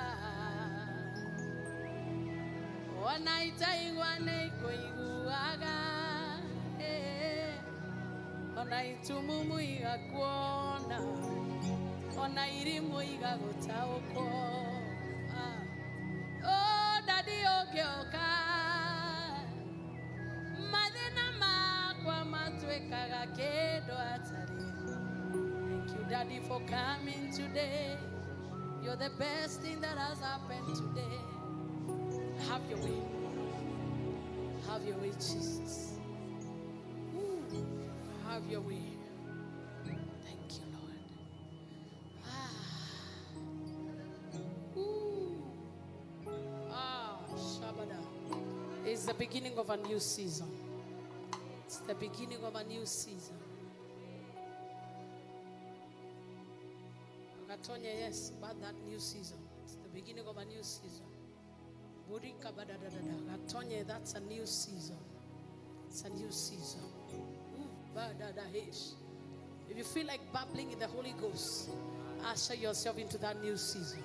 wanaita igwane koiguaga ona itumumu igakuona ona irimu igagutaoko. Oh, Daddy okioka madena makwa matwekaga kedo atari. Thank you, Daddy, for coming today. You're the best thing that has happened today. Have your way. Have your way, Jesus. Have your way. Thank you, Lord. Shabada. It's the beginning of a new season. It's the beginning of a new season. Agatonya, yes, about that new season. It's the beginning of a new season. Burika badadadada. Agatonya, that's a new season. It's a new season. If you feel like babbling in the Holy Ghost, usher yourself into that new season.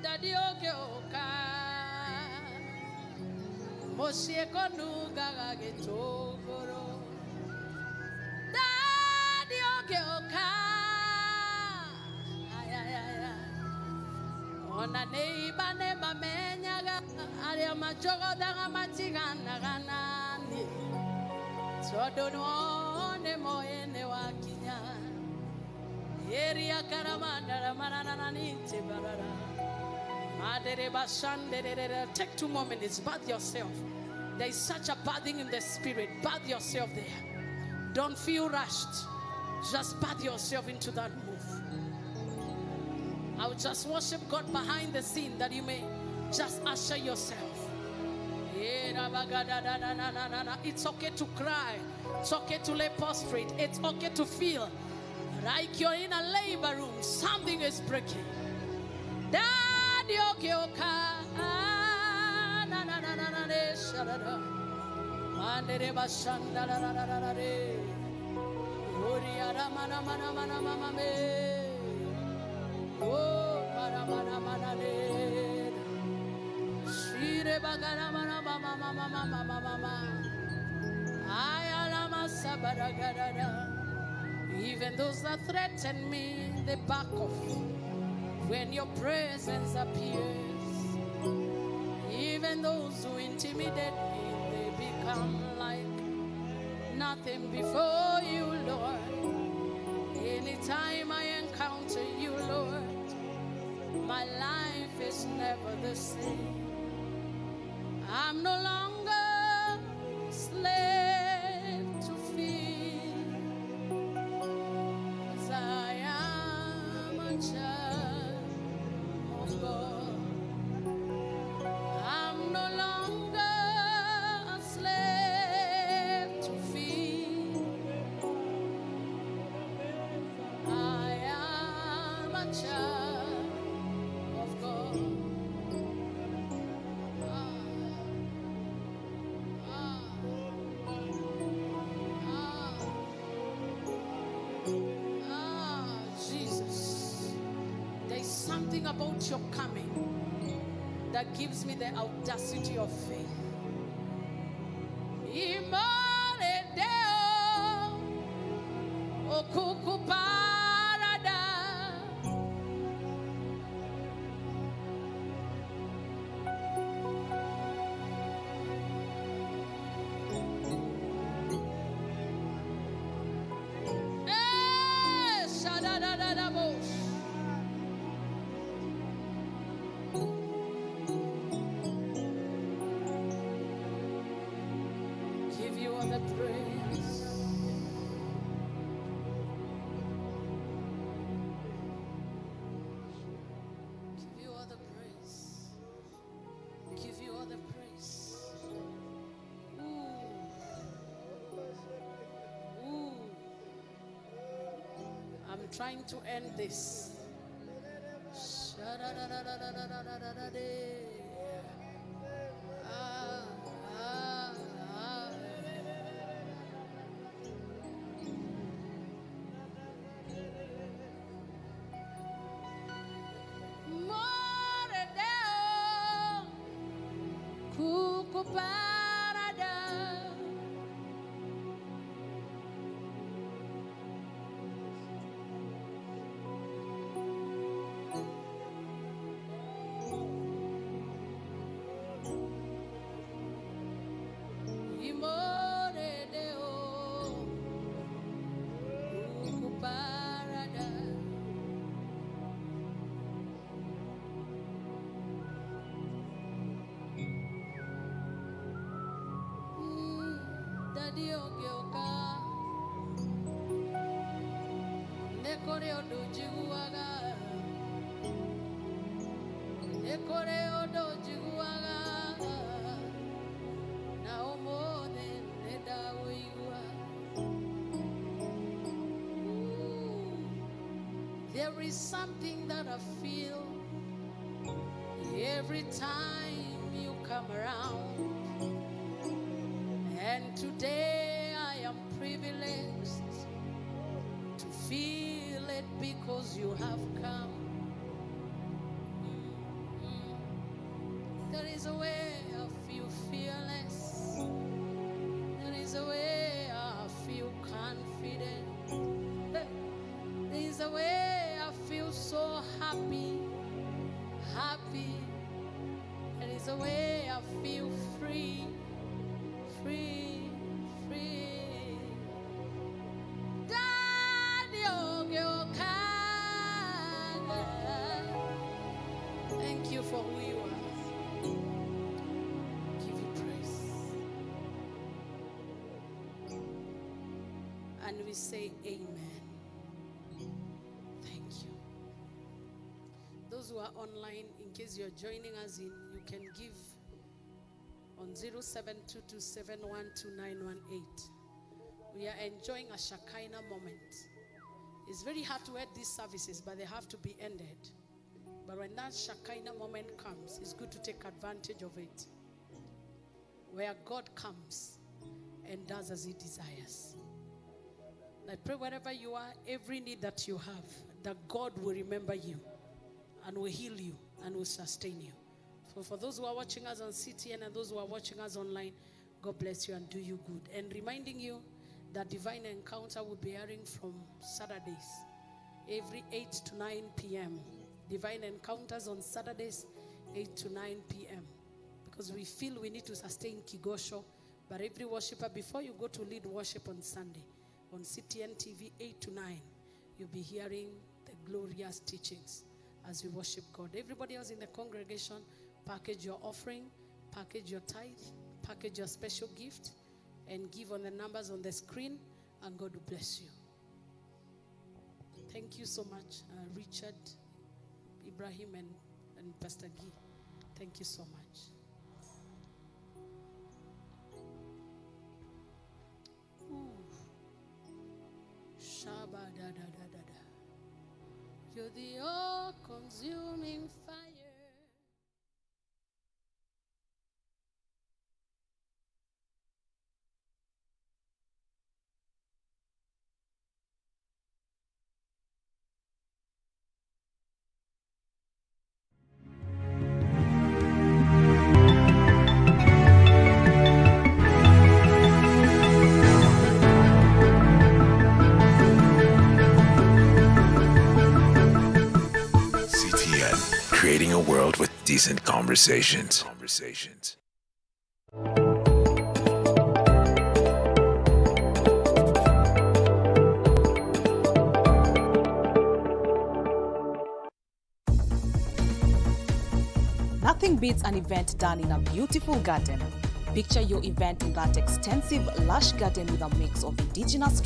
Daddy okioka mosieko nugaga getogoro. Daddy okioka Ona neiba ne mamenyaga aria majogo daga matigana ganani. Todo no ne moene wakinya. Eria karamanda ramanana ninte barara. Madere bashandere. Take 2 more minutes. Bathe yourself. There is such a bathing in the spirit. Bathe yourself there. Don't feel rushed. Just bathe yourself into that move. I will just worship God behind the scene that you may just usher yourself. It's okay to cry. It's okay to lay prostrate. It's okay to feel like you're in a labor room. Something is breaking. Daddy, okay, oh, mana mana mana de, shire bagara mana mama mama mama mama, ayala masabara garada. Even those that threaten me, they back off when your presence appears. Even those who intimidate me, they become like nothing before you, Lord. Anytime I encounter you, Lord, my life is never the same. I'm no longer slave to fear, 'cause I am a child of God. I'm no longer a slave to fear. I am a child of God. Jesus. There's something about your coming that gives me the audacity of faith. Imore Deo, okuku parada. Shadadadadabos. Give you all the praise. Give you all the praise. Give you all the praise. Ooh. I'm trying to end this. There is something that I feel every time you come around, and today I am privileged to feel it because you have come. There is a way I feel fearless. There is a way I feel confident. There is a way I feel so happy the way I feel free, free, free. Thank you for who you are. Give you praise. And we say amen. Thank you. Those who are online, in case you're joining us in, you can give on 0722712918. We are enjoying a Shekinah moment. It's very hard to end these services, but they have to be ended. But when that Shekinah moment comes, it's good to take advantage of it. Where God comes and does as He desires. I pray wherever you are, every need that you have, that God will remember you and will heal you and will sustain you. So for those who are watching us on CTN and those who are watching us online, God bless you and do you good. And reminding you that Divine Encounter will be airing from Saturdays, every 8 to 9 p.m. Divine Encounters on Saturdays, 8 to 9 p.m. Because we feel we need to sustain Kigooco. But every worshiper, before you go to lead worship on Sunday, on CTN TV, 8 to 9, you'll be hearing the glorious teachings as we worship God. Everybody else in the congregation, package your offering, package your tithe, package your special gift, and give on the numbers on the screen, and God will bless you. Thank you so much, Richard, Ibrahim, and Pastor Guy. Thank you so much. Shaba da da da da da. You're the all-consuming fire. Creating a world with decent conversations. Nothing beats an event done in a beautiful garden. Picture your event in that extensive, lush garden with a mix of indigenous